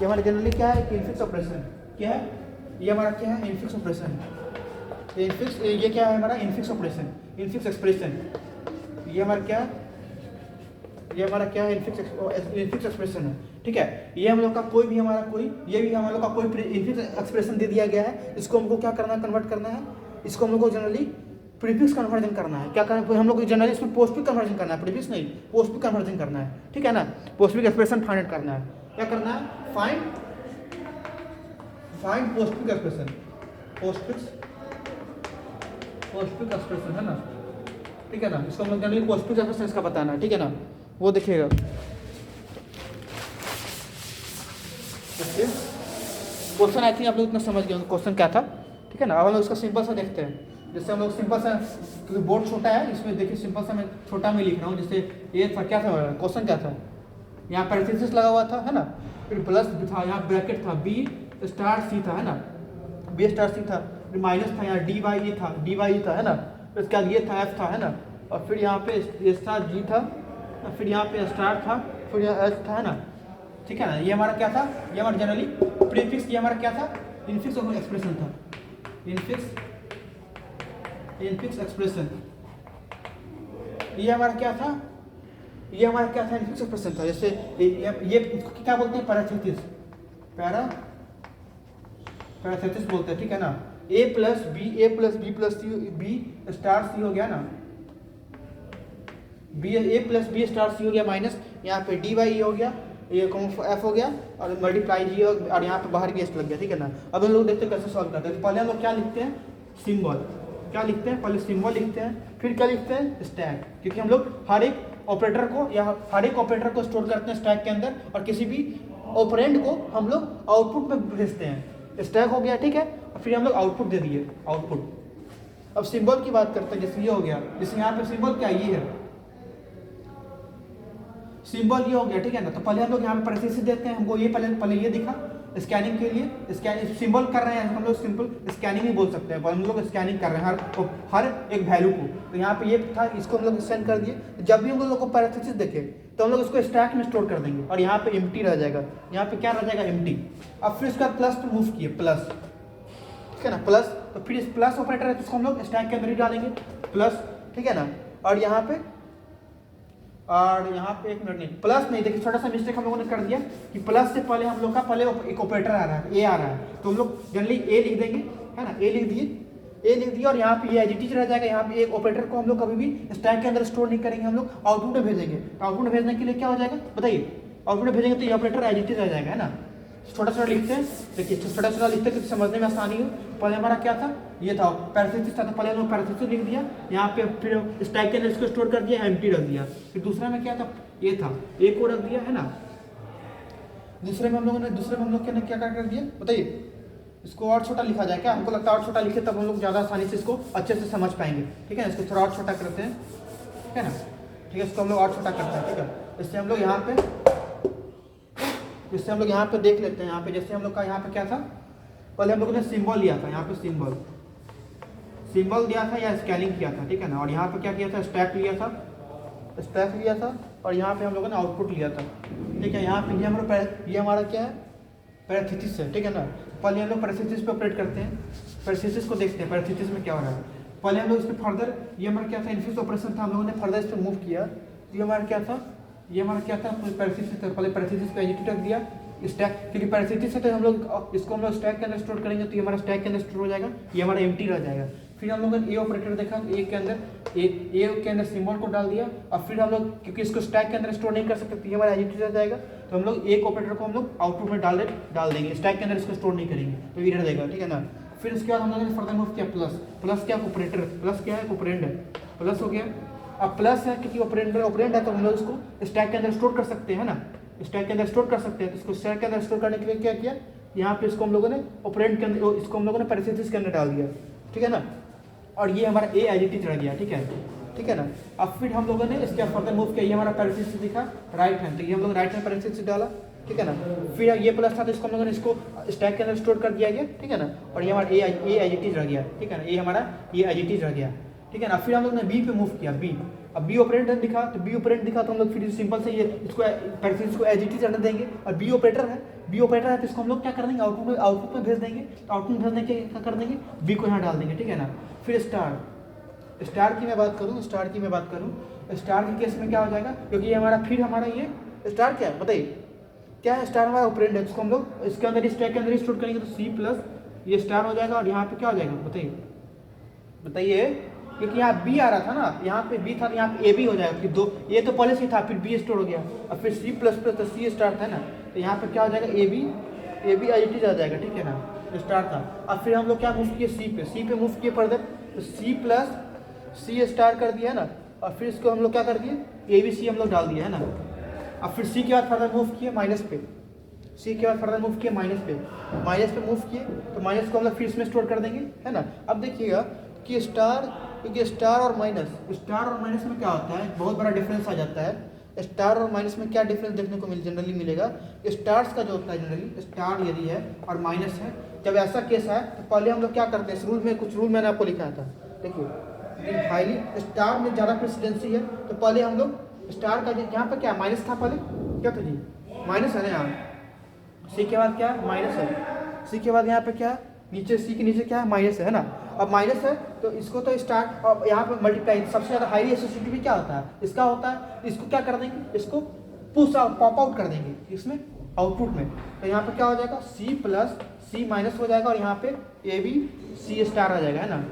हमारा जनरली क्या है, इनफिक्स ऑपरेशन। क्या है ये हमारा, क्या है, इनफिक्स ऑपरेशन। इनफिक्स, ये क्या है हमारा, इनफिक्स ऑपरेशन, इनफिक्स एक्सप्रेशन। ये हमारा क्या है, ये हमारा क्या है, इनफिक्स एक्सप्रेशन है। ठीक है, ये हम लोग का कोई भी हमारा कोई, ये भी हम लोग का कोई इनफिक्स एक्सप्रेशन दे दिया गया है, इसको हमको क्या करना है, कन्वर्ट करना है। इसको हम लोग को जनरली प्रीफिक्स कन्वर्जन करना है। क्या करना है हम लोग को जनरली, इसमें पोस्टफिक्स कन्वर्जन करना है, प्रीफिक्स नहीं, पोस्टफिक्स कन्वर्जन करना है। ठीक है ना, पोस्टफिक्स एक्सप्रेशन फाइंड करना है। क्या करना है, find postfix expression, postfix expression है ना। ठीक है ना, इसको हम लोग जनरली पोस्टफिक्स एक्सप्रेशन इसका बताना है। ठीक है ना, वो देखिएगा। क्वेश्चन आई थिंक आप लोग इतना समझ गए क्वेश्चन क्या था। ठीक है ना, अब हम लोग इसका सिंपल सा देखते हैं। जैसे हम लोग सिंपल सा, क्योंकि बोर्ड छोटा है, इसमें देखिए सिंपल सा मैं छोटा में लिख रहा हूँ। जैसे ये था, क्या था क्वेश्चन, क्या था, यहाँ पैरेंथेसिस लगा हुआ था है ना, फिर प्लस था, यहाँ ब्रैकेट था, बी स्टार सी था है ना, बी स्टार सी था, फिर माइनस था, यहाँ डी वाई था है ना, फिर उसके बाद ये था, एफ था है ना, और फिर यहाँ पे स्टार जी था, फिर यहाँ पे स्टार था, फिर यहाँ एच था है ना। ठीक है ना, ये हमारा क्या था, ये हमारा जनरली प्रीफिक्स, ये हमारा क्या था, इनफिक्स एक्सप्रेशन था, इनफिक्स एक्सप्रेशन। ये हमारा क्या था, इनफिक्स एक्सप्रेशन था। जैसे ये क्या बोलते हैं, पैराथेसिस बोलते हैं। ठीक है ना, ए प्लस बी प्लस सी, बी स्टार सी हो गया ना, बी ए प्लस बी स्टार सी हो गया, माइनस यहाँ पे डी वाई हो गया, ये एफ हो गया, और मल्टीप्लाई जी, और यहाँ पे बाहर भी एस लग गया। ठीक है ना, अब हम लोग देखते हैं कैसे सॉल्व करते हैं। तो पहले हम लोग क्या लिखते हैं, सिंबल। क्या लिखते हैं, पहले सिंबल लिखते हैं, फिर क्या लिखते हैं, स्टैक। क्योंकि हम लोग हर एक ऑपरेटर को स्टोर करते हैं स्टैक के अंदर, और किसी भी ऑपरेंड को हम लोग आउटपुट में भेजते हैं। स्टैक हो गया, ठीक है, और फिर हम लोग आउटपुट दे दिए, आउटपुट। अब सिंबल की बात करते हैं। जैसे ये हो गया, जैसे यहाँ पे सिंबल क्या ये है, सिंबल ये हो गया। ठीक है ना, तो पहले हम लोग यहाँ पे पैरेंथेसिस देते हैं। हमको ये पहले ये दिखा, स्कैनिंग के लिए स्कैनिंग सिंबल कर रहे हैं हम लोग, सिंपल स्कैनिंग ही बोल सकते हैं। हम लोग स्कैनिंग कर रहे हैं हर एक वैल्यू को। तो यहाँ पे ये था, इसको हम लोग सेंड कर दिए। जब भी हम लोग को पैरेंथेसिस देखे तो हम लोग इसको स्टैक में स्टोर कर देंगे, और यहाँ पे एम्प्टी रह जाएगा। यहाँ पे क्या रह जाएगा, एम्प्टी। अब फिर इसका प्लस पे मूव किए, प्लस। ठीक है ना, प्लस, तो फिर इस प्लस ऑपरेटर है तो इसको हम लोग स्टैक के अंदर ही डालेंगे, प्लस। ठीक है ना, और यहाँ पे एक मिनट नहीं, प्लस नहीं, देखिए छोटा सा मिस्टेक हम लोगों ने कर दिया कि प्लस से पहले हम लोग का पहले एक ऑपरेटर आ रहा है, ए आ रहा है, तो हम लोग जनरली ए लिख देंगे है ना, ए लिख दिए, और यहाँ पे ये एडिटिव रह जाएगा। यहाँ पे एक ऑपरेटर को हम लोग कभी भी स्टैक के अंदर स्टोर नहीं करेंगे, हम लोग आउटपुट में भेजेंगे। आउटपुट में भेजने के लिए क्या हो जाएगा बताइए, आउटपुट में भेजेंगे तो ये ऑपरेटर एडिटिव रह जाएगा है ना। छोटा लिखते हैं, देखिए छोटा लिखते हैं कि समझने में आसानी हो। पहले हमारा क्या था, ये था पैरेंथेसिस था, तो पहले हम लोग पैरेंथेसिस लिख दिया, यहाँ पे फिर स्टैक के अंदर इसको स्टोर कर दिया, एम्प्टी रख दिया। फिर दूसरा में क्या था, ये था, ए को रख दिया है ना। दूसरे में हम लोग क्या कर दिया बताइए, इसको और छोटा लिखा जाए क्या, हमको लगता है और छोटा लिखे तब हम लोग ज़्यादा आसानी से इसको अच्छे से समझ पाएंगे। ठीक है, इसको थोड़ा और छोटा करते हैं, ठीक है ना। ठीक है, इसको हम लोग और छोटा करते हैं। ठीक है, इससे हम लोग यहाँ पे देख लेते हैं। यहाँ पे जैसे हम लोग का यहाँ पे क्या था, पहले हम लोगों ने सिंबल लिया था, यहाँ पे सिंबल दिया था या स्कैनिंग किया था। ठीक है ना, और यहाँ पे क्या किया था, स्टैक लिया था, और यहाँ पे हम लोगों ने आउटपुट लिया था। ठीक है, यहाँ पे ये हमारा क्या है, पैरेंथेसिस है। ठीक है ना, पहले हम लोग पैरेंथेसिस पे ऑपरेट करते हैं, पैरेंथेसिस को देखते हैं, पैरेंथेसिस में क्या हो रहा है। पहले हम लोग इस पर फर्दर, ये हमारा क्या था, इनफिक्स ऑपरेशन था, हम लोगों ने फर्दर इस पर मूव किया। ये हमारा क्या था, पैरेंथेसिस था, पहले पैरेंथेसिस पे एडिटिव रख दिया, स्टैक, क्योंकि पैरेंथेसिस है तो हम लोग इसको स्टैक के अंदर स्टोर करेंगे, तो ये हमारा स्टैक के अंदर स्टोर हो जाएगा, ये हमारा एम्प्टी रह जाएगा। फिर हम लोगों ने ए ऑपरेटर देखा, ए के अंदर सिंबल को डाल दिया, और फिर हम लोग क्योंकि इसको स्टैक के अंदर स्टोर नहीं कर सकते, तो ये हमारा एडिटिव रह जाएगा, तो हम लोग एक ऑपरेटर को हम लोग आउटपुट में डाल देंगे, स्टैक के अंदर इसको स्टोर नहीं करेंगे, तो इधर देगा। ठीक है ना, फिर उसके बाद हम लोगों ने फर्दर मूव किया, प्लस क्या ऑपरेटर, प्लस क्या है, ऑपरेंड है, प्लस हो गया। अब प्लस है क्योंकि ऑपरेंड है, तो हम लोग इसको स्टैक के अंदर स्टोर कर सकते हैं ना, स्टैक के अंदर स्टोर कर सकते हैं। तो इसको स्टैक के अंदर स्टोर करने के लिए क्या किया, यहाँ पे इसको हम लोगों ने ऑपरेंड के अंदर, इसको हम लोगों ने पैरेंथेसिस के अंदर डाल दिया। ठीक है ना, और ये हमारा ए एडिटिव रह गया। ठीक है ना, अब फिर हम लोगों ने इसके फर्दर मूव किया, ये हमारा पैरेंथेसिस दिखा राइट हैंड, तो ये हम लोग राइट हैंड पैरेंथेसिस डाला। ठीक है ना, फिर ये प्लस था तो इसको हम लोगों ने इसको स्टैक के अंदर स्टोर कर दिया गया। ठीक है ना, और ये हमारा ए एडिटिव रह गया। ठीक है ना, ये हमारा ए एडिटिव रह गया। ठीक है ना, फिर हम लोग ने बी पे मूव किया, अब बी ऑपरेटर दिखा तो बी ऑपरेटर दिखा तो हम लोग फिर सिंपल से ये इसको पैरेंथेसिस को एज इट इज रहने देंगे, और बी ऑपरेटर है, बी ऑपरेटर है तो इसको हम लोग क्या कर देंगे, आउटपुट में भेज देंगे। तो आउटपुट में भेजने के क्या कर देंगे, बी को यहाँ डाल देंगे, ठीक है ना। फिर स्टार की मैं बात करूँ, स्टार के केस में क्या हो जाएगा, क्योंकि ये हमारा फिर हमारा ये स्टार क्या है बताइए, क्या है, स्टार हमारा ऑपरेंड है, जिसको हम लोग इसके अंदर स्टैक के अंदर स्टोर करेंगे, तो सी प्लस ये स्टार हो जाएगा, और यहाँ पे क्या हो जाएगा बताइए, क्योंकि यहाँ बी आ रहा था ना, यहाँ पे बी था तो यहाँ पे ए बी हो जाएगा, फिर दो ये तो पहले से था, फिर बी स्टोर हो गया, और फिर सी प्लस प्लस तो सी स्टार था ना, तो यहाँ पे क्या हो जाएगा, ए बी आई टी आ जाएगा, ठीक है ना, स्टार था। अब फिर हम लोग क्या मूव किए, सी पे मूव किए फर्दर, तो सी प्लस सी स्टार कर दिया है ना, और फिर इसको हम लोग क्या कर दिए, ए बी सी हम लोग डाल दिया है ना। अब फिर सी के बाद फर्दर मूव किए माइनस पे, माइनस पे मूव किए, तो माइनस को हम लोग फिर इसमें स्टोर कर देंगे, है ना। अब देखिएगा कि स्टार और माइनस में क्या होता है, बहुत बड़ा डिफरेंस आ जाता है। स्टार और माइनस में क्या डिफरेंस देखने को जनरली मिलेगा, स्टार्स का जो होता है जनरली, स्टार यदि है और माइनस है, जब ऐसा केस है तो पहले हम लोग क्या करते हैं, इस रूल में कुछ रूल मैंने आपको लिखा था, देखिए हाईली स्टार में ज़्यादा प्रेसिडेंसी है, तो पहले हम लोग स्टार का यहाँ पर क्या माइनस था, पहले क्या था जी, माइनस है ना, यहाँ सी के बाद क्या माइनस है, सी के बाद यहाँ पे क्या, नीचे सी के नीचे क्या है, माइनस है ना। अब माइनस है तो इसको तो स्टार, और यहाँ पे मल्टीप्लाई, सबसे ज़्यादा हाईली एसोसिएटिव क्या होता है, इसका होता है, इसको क्या कर देंगे, इसको पुश आउट पॉप आउट कर देंगे इसमें आउटपुट में, तो यहाँ पे क्या हो जाएगा, सी प्लस सी माइनस हो जाएगा, और यहाँ पे ए बी सी स्टार आ जाएगा, है ना,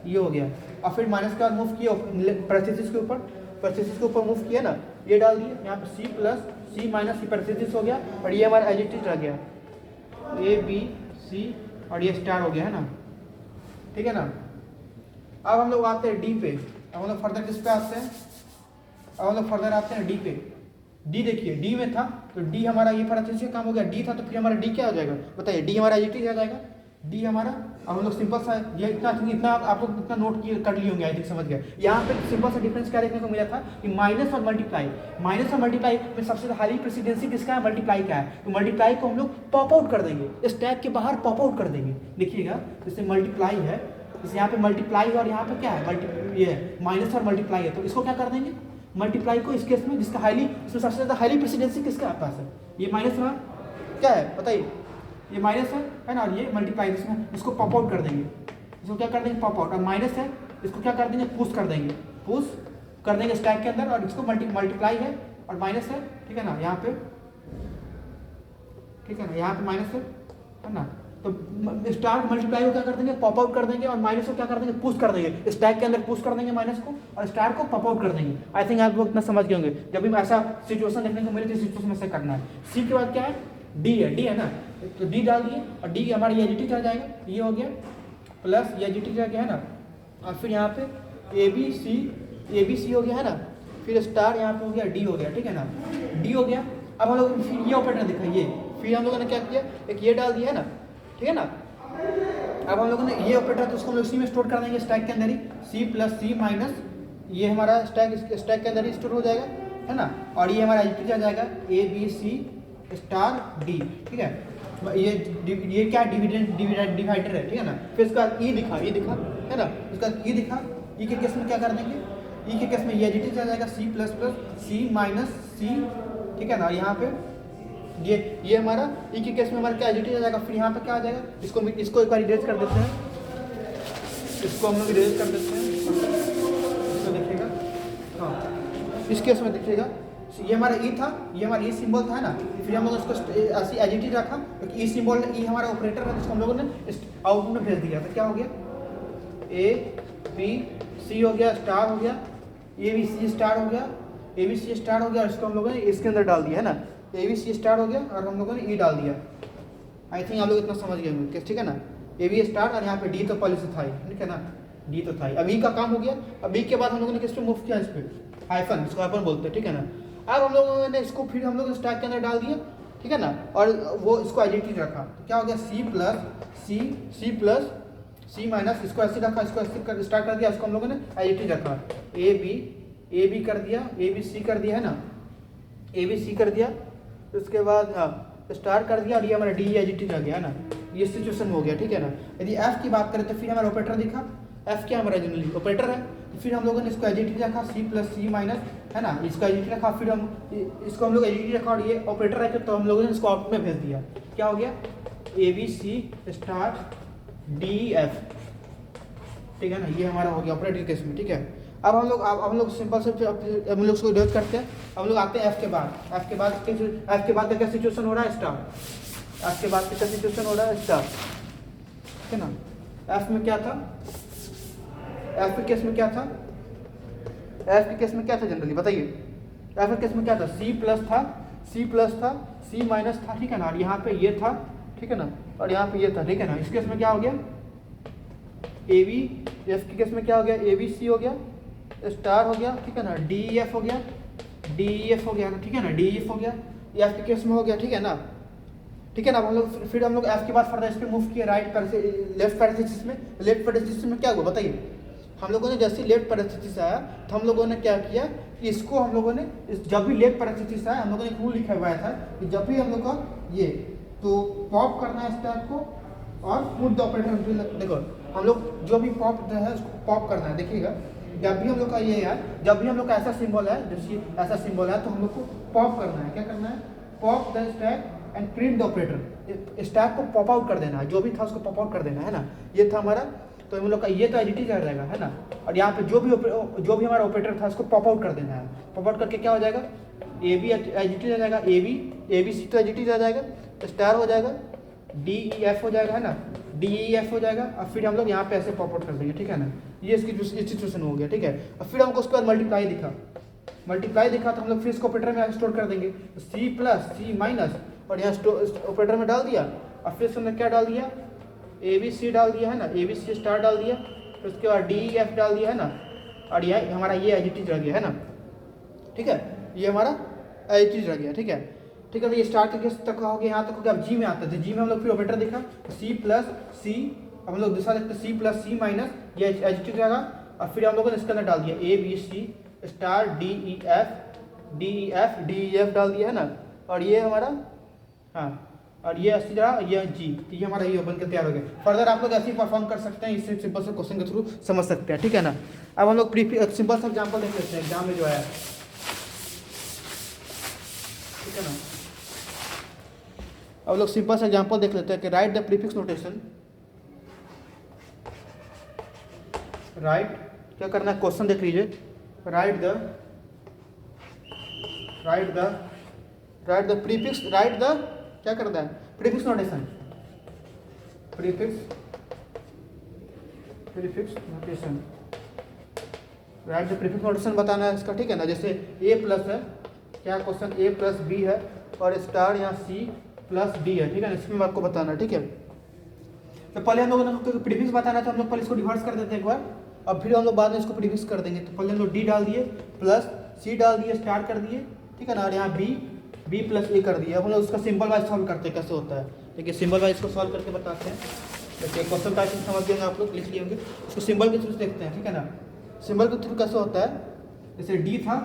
ये हो गया। और फिर माइनस के बाद मूव किया पैरेंथेसिस के ऊपर मूव किया ना, ये डाल दिए, यहाँ पे सी प्लस सी माइनस सी पैरेंथेसिस हो गया, और ये हमारा एज इट इज रह गया, ए बी सी और ये स्टार हो गया, है ना, ठीक है ना। अब हम लोग आते हैं डी पे, अब हम लोग फर्दर किस पे आते हैं, डी पे। डी देखिए, डी में था तो डी हमारा ये पैरेंथेसिस का काम हो गया, डी था तो फिर हमारा डी क्या हो जाएगा बताइए, डी हमारा एज इट इज आ जाएगा, डी हमारा। अब हम लोग सिंपल सा ये इतना आप लोग इतना नोट किए कर लिए होंगे, आई थिंक समझ गए। यहाँ पे सिंपल सा डिफरेंस क्या देखने को मिला था कि माइनस और मल्टीप्लाई में सबसे हाई प्रेसिडेंसी किसका है, मल्टीप्लाई का है, तो मल्टीप्लाई को हम लोग पॉप आउट कर देंगे, स्टैक के बाहर पॉप आउट कर देंगे। देखिएगा जैसे मल्टीप्लाई है, जैसे यहाँ पे मल्टीप्लाई और यहाँ पे क्या है, ये माइनस और मल्टीप्लाई है, तो इसको क्या कर देंगे, मल्टीप्लाई को इस केस में जिसका हाईली, इसमें सबसे ज़्यादा हाईली प्रेसिडेंसी किसका पास है, ये माइनस में क्या है बताइए, ये माइनस है ना, और ये मल्टीप्लाई, इसमें इसको पॉप आउट कर देंगे, इसको क्या कर देंगे पॉप आउट, और माइनस है इसको क्या कर देंगे, पुश कर देंगे स्टैक के अंदर, और इसको मल्टीप्लाई है और माइनस है, ठीक है ना, यहाँ पे माइनस है ना, तो स्टार मल्टीप्लाई को क्या कर देंगे, पॉप आउट कर देंगे, और माइनस को क्या कर देंगे, पुश कर देंगे, स्टैक के अंदर पुश कर देंगे माइनस को, और स्टार को पॉप आउट कर देंगे। आई थिंक आप लोग इतना समझ गए होंगे, जब भी ऐसा सिचुएशन देखने को मिले तो सिचुएशन में से करना है। सी के बाद क्या है, डी है ना, तो डी डाल दिए, और डी हमारा ये एजिटी आ जाएगा, ये हो गया प्लस ये एजिटी आ गया, है ना, और फिर यहाँ पे ए बी सी हो गया, है ना, फिर स्टार यहाँ पे हो गया, डी हो गया, ठीक है ना, डी हो गया। अब हम लोग फिर ये ऑपरेटर दिखाइए, फिर हम लोगों ने क्या किया, एक ये डाल दिया है ना, ठीक है ना। अब हम लोगों ने ये ऑपरेटर तो उसको हम लोग इसी में स्टोर कर देंगे, स्टैक के अंदर ही, सी प्लस सी माइनस, ये हमारा स्टैक के अंदर ही स्टोर हो जाएगा, है ना, और ये हमारा एजिटी आ जाएगा, A B C star D, ठीक है। ये क्या डिवाइडर है, ठीक है ना। फिर इसका ई दिखा, है ना, इसका ई दिखा, ई के केस में क्या कर देंगे, ई के केस में ये एडिटिव आ जाएगा, सी प्लस प्लस सी माइनस सी, ठीक है ना। यहाँ पे ये हमारा ई के केस में हमारा क्या एडिटिव आ जाएगा, फिर यहाँ पे क्या आ जाएगा, इसको एक बार इरेज कर देते हैं, इसको हम लोग इरेज कर देते हैं, इसको देखिएगा, हाँ इस केस में देखिएगा, ये हमारा ई था, ये हमारा ई सिंबल था ना, फिर हम लोग इसको ऐसी एडिटिव रखा, क्योंकि ई सिंबल ई हमारा ऑपरेटर है, जिसको हम लोगों ने आउटपुट में भेज दिया, तो क्या हो गया, ए बी सी हो गया, स्टार हो गया, ए बी सी स्टार हो गया, ए बी सी स्टार हो गया, और इसको हम लोगों ने इसके अंदर डाल दिया, है ना, ए बी सी स्टार हो गया, और हम लोगों ने ई डाल दिया। आई थिंक आप लोग इतना समझ गए होंगे, ठीक है ना, ए बी स्टार, और यहाँ पे डी तो पहले से था ही, ठीक है ना, डी तो था ही। अब ई का काम हो गया, अब ई के बाद हम लोगों ने किस पे मूव किया, इस पे हाइफन, इसको हाइफन बोलते हैं, ठीक है ना। अब हम लोगों ने इसको फिर हम लोग स्टैक के अंदर डाल दिया, ठीक है ना, और वो इसको आइडेंटिटी रखा, तो क्या हो गया, सी प्लस सी माइनस, इसको ऐसे रखा, इसको ऐसे स्टार्ट कर दिया, इसको हम लोगों ने आइडेंटिटी रखा, ए बी कर दिया, ए बी सी कर दिया, है ना, ए बी सी कर दिया, उसके बाद हाँ स्टार कर दिया, और ये हमारा डी आइडेंटिटी रह गया, है ना, ये सिचुएशन हो गया, ठीक है ना। यदि एफ की बात करें तो फिर हमारा ऑपरेटर दिखा, एफ क्या हमारा जनरली ऑपरेटर है, तो फिर हम लोगों ने इसको एजिटी रखा सी प्लस सी माइनस, है ना, इसको एजिटी रखा, फिर हम इसको हम लोग एजिटी रखा और ये ऑपरेटर रखे, तो हम लोगों ने इसको आउटपुट में भेज दिया। क्या हो गया, A B C star D F, ठीक है ना, ये हमारा हो गया ऑपरेटर केस में। ठीक है, अब हम लोग सिंपल से हम लोग इसको डिवाइड करते हैं। हम लोग आते हैं एफ के बाद का क्या सिचुएशन हो रहा है, स्टार। एफ के बाद का क्या सिचुएशन हो रहा है, स्टार, ठीक है ना। एफ में क्या था, एफ के केस में क्या था, एफ के केस में क्या था जनरली बताइए। एफ के केस में क्या था, सी प्लस था, सी माइनस था, ठीक है ना, और यहाँ पे ये था, ठीक है ना, और यहाँ पे ये था, ठीक है ना। इस केस में क्या हो गया, ए बी, एफ के केस में क्या हो गया, ए बी सी हो गया, स्टार हो गया, ठीक है ना, डी एफ हो गया, डी एफ हो गया, ठीक है ना, डी एफ हो गया, एफ के केस में हो गया, ठीक है ना। ठीक है ना, हम लोग फिर हम लोग एफ के बाद फर्दर इस पे मूव किए राइट पर से लेफ्ट पैरेंथेसिस में। लेफ्ट पैरेंथेसिस में क्या हुआ बताइए, हम लोगों ने जैसे लेफ्ट पैरेंथेसिस आया तो हम लोगों ने क्या किया, इसको हम लोगों ने जब भी लेफ्ट पैरेंथेसिस आया हम लोगों ने एक रूल लिखा हुआ था कि जब भी हम लोग का ये तो पॉप करना है स्टैक को और पुट द ऑपरेटर। देखो हम लोग जो भी पॉप है उसको पॉप करना है, देखिएगा जब भी हम लोग का ये है, जब भी हम लोग का ऐसा सिंबल है, जैसे ऐसा सिंबल है तो हम लोग को पॉप करना है। क्या करना है, pop the stack and print the operator. Stack को पॉप आउट कर देना है, जो भी था उसको पॉप आउट कर देना है ना। ये था हमारा, तो हम लोग का ये तो एडिटी रह जाएगा, है ना। और यहाँ पे जो भी हमारा ऑपरेटर था उसको पॉप आउट कर देना है। पॉप आउट करके क्या हो जाएगा, ए बी एडिटी रह जाएगा, ए बी सी तो एडिटी रह जाएगा, स्टार हो जाएगा, डी ई एफ हो जाएगा, है ना, डी ई एफ हो जाएगा। और फिर हम लोग यहाँ पे ऐसे पॉप आउट कर देंगे, ठीक है ना। ये इसकी सिचुएशन हो गया, ठीक है। और फिर हमको उसके बाद मल्टीप्लाई दिखा तो हम लोग फिर इसको ऑपरेटर में स्टोर कर देंगे, सी प्लस सी माइनस, और यहाँ ऑपरेटर में डाल दिया। और फिर हमने क्या डाल दिया, ए बी सी डाल दिया, है ना, ए बी सी स्टार डाल दिया, फिर उसके बाद डी ई एफ डाल दिया, है ना। और यह हमारा ये एडिटिव रह गया, है ना, ठीक है, ये हमारा एडिटिव रह गया, ठीक है। ठीक है, तो ये स्टार के तक हो गया, यहाँ तक हो गया। अब जी में आता है, तो जी में हम लोग फिर ऑपरेटर देखा, सी प्लस सी, अब हम लोग दूसरा देखते सी प्लस सी माइनस, ये एडिटिव रहेगा। और फिर हम लोगों ने इसके अंदर डाल दिया A B C star D E F डाल दिया, है ना। और ये हमारा, हाँ, और ये अस्सी रहा, ये जी, ये हमारा ये बनकर तैयार हो गया। फर्दर आप लोग ऐसे ही परफॉर्म कर सकते हैं, इससे सिंपल से क्वेश्चन के थ्रू समझ सकते हैं, ठीक है ना। अब हम लोग सिंपल सा एग्जाम्पल देख लेते हैं एग्जाम में जो आया, ठीक है ना। अब लोग सिंपल सा एग्जाम्पल देख लेते हैं कि right the prefix notation. Right, क्या करना है, क्वेश्चन देख लीजिए, राइट द प्रीफिक्स, क्या करता है, prefix notation, right the prefix notation बताना है इसका, ठीक है ना। जैसे ए प्लस है, क्या क्वेश्चन, ए प्लस बी है और स्टार यहाँ सी प्लस डी है, ठीक है ना, इसमें आपको बताना है, ठीक है। तो पहले हम लोगों ने प्रीफिक्स बताना था, हम लोग पहले इसको रिवर्स कर देते हैं एक बार, और फिर हम लोग बाद में इसको प्रीफिक्स कर देंगे। तो पहले हम लोग डी डाल दिए, प्लस सी डाल दिए, स्टार कर दिए, ठीक है ना, और यहाँ बी प्लस ए कर दिए। अब हम लोग उसका सिंबल वाइज सॉल्व करते हैं, कैसे होता है, देखिए सिंबल वाइज को सॉल्व करके बताते हैं। देखिए क्वेश्चन टाइप समझ गए आप लोग, लिख लिए होंगे, उसको सिंबल के थ्रू देखते हैं, ठीक है ना। सिंबल के थ्रू कैसे होता है, जैसे डी था,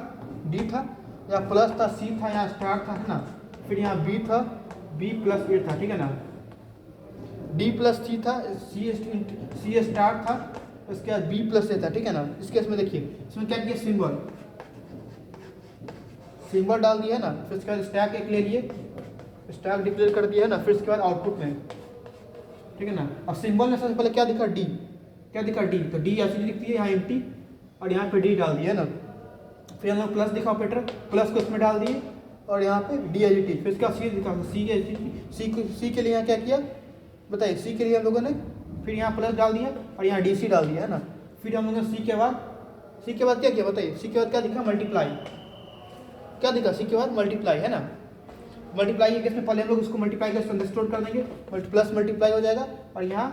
यहाँ प्लस था, सी था, यहाँ स्टार था, है ना, फिर यहाँ बी था, बी प्लस ए था, ठीक है ना, डी प्लस सी था, सी स्टार था, उसके बाद बी प्लस ए था, ठीक है ना। इस केस में देखिए इसमें क्या किया, सिंबल डाल दिया है ना, फिर उसके बाद स्टैक एक ले लिए, स्टैक डिक्लेयर कर दिया है ना, फिर उसके बाद आउटपुट में, ठीक है ना। अब सिंबल में सबसे पहले क्या दिखा, डी, तो डी ऐसी दिखती है, यहाँ एम्प्टी, और यहाँ पे डी डाल दिया है ना। फिर हम लोग प्लस दिखा ऑपरेटर, प्लस को उसमें डाल दिए, और यहाँ पे डी एच टी, फिर इसका सी दिखा, सी के लिए यहाँ क्या किया बताइए, सी के लिए हम लोगों ने फिर यहाँ प्लस डाल दिया और यहाँ डी सी डाल दिया, है ना। फिर हम लोगों ने सी के बाद क्या किया बताइए, सी के बाद क्या दिखा, मल्टीप्लाई, क्या दिखा, सी के बाद मल्टीप्लाई, है ना। मल्टीप्लाई के केस में पहले हम लोग उसको मल्टीप्लाई के अंदर स्टोर कर देंगे, प्लस मल्टीप्लाई हो जाएगा, और यहाँ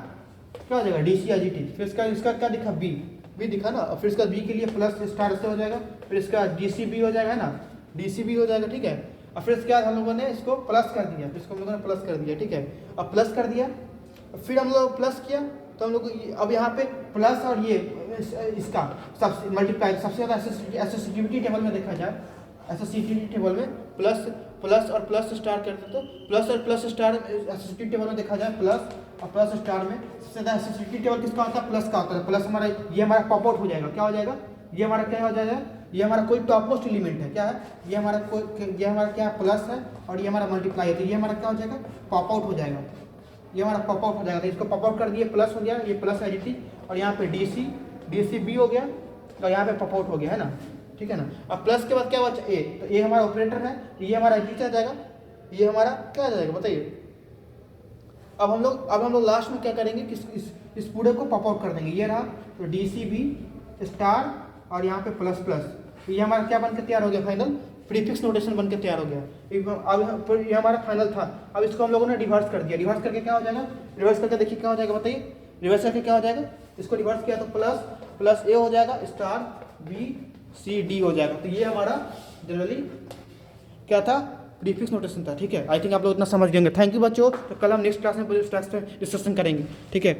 क्या हो जाएगा, डी सी आई जी टी। फिर इसका क्या दिखा, बी दिखा ना, और फिर इसका बी के लिए प्लस स्टार से हो जाएगा, फिर इसका डी सी बी हो जाएगा, है ना, डी सी बी हो जाएगा, ठीक है। और फिर इसके बाद हम लोगों ने इसको प्लस कर दिया, फिर इसको हम लोगों ने प्लस कर दिया, ठीक है। अब प्लस कर दिया, फिर हम लोग प्लस किया, तो हम लोग अब यहाँ पे प्लस और ये इसका सबसे मल्टीप्लाई, सबसे ज़्यादा एसोसिएटिविटी टेबल में देखा जाए एसोसिएटिव टेबल में प्लस प्लस और प्लस स्टार करते तो प्लस और प्लस स्टार एसोसिएटिव टेबल में देखा जाए प्लस और प्लस स्टार में सबसे ज़्यादा एसोसिएटिव टेबल किसका होता है, प्लस का होता है। प्लस हमारा ये हमारा पॉप आउट हो जाएगा, क्या हो जाएगा, ये हमारा क्या हो जाएगा, ये हमारा कोई टॉप मोस्ट एलिमेंट है, क्या है, ये हमारा क्या है, प्लस है और ये हमारा मल्टीप्लाई है, तो ये हमारा क्या हो जाएगा, पॉप आउट हो जाएगा, ये हमारा पॉप आउट हो जाएगा। तो इसको पॉप आउट कर दिए, प्लस हो गया, ये प्लस एडिटी और यहाँ पे डी सी बी हो गया और यहाँ पे पॉप आउट हो गया है ना, ठीक है ना। अब प्लस के बाद क्या बचा ए, तो ए हमारा ऑपरेटर है, तो ये हमारा नीचे आ जाएगा, ये हमारा क्या आ जाएगा बताइए। अब हम लोग लास्ट में क्या करेंगे कि इस पूरे को पॉप आउट कर देंगे, ये रहा, तो डी सी बी स्टार और यहाँ पे प्लस प्लस, तो ये हमारा क्या बन के तैयार हो गया, फाइनल प्रीफिक्स नोटेशन बन के तैयार हो गया। अब ये हमारा फाइनल था, अब इसको हम लोगों ने रिवर्स कर दिया, रिवर्स करके क्या हो जाएगा, रिवर्स करके देखिए क्या हो जाएगा बताइए, रिवर्स करके क्या हो जाएगा, इसको रिवर्स किया तो प्लस प्लस ए हो जाएगा स्टार बी सी डी हो जाएगा। तो ये हमारा जनरली क्या था, प्रीफिक्स नोटेशन था, ठीक है। आई थिंक आप लोग इतना समझ गए। थैंक यू बच्चों, तो कल हम नेक्स्ट क्लास में डिस्कशन करेंगे, ठीक है।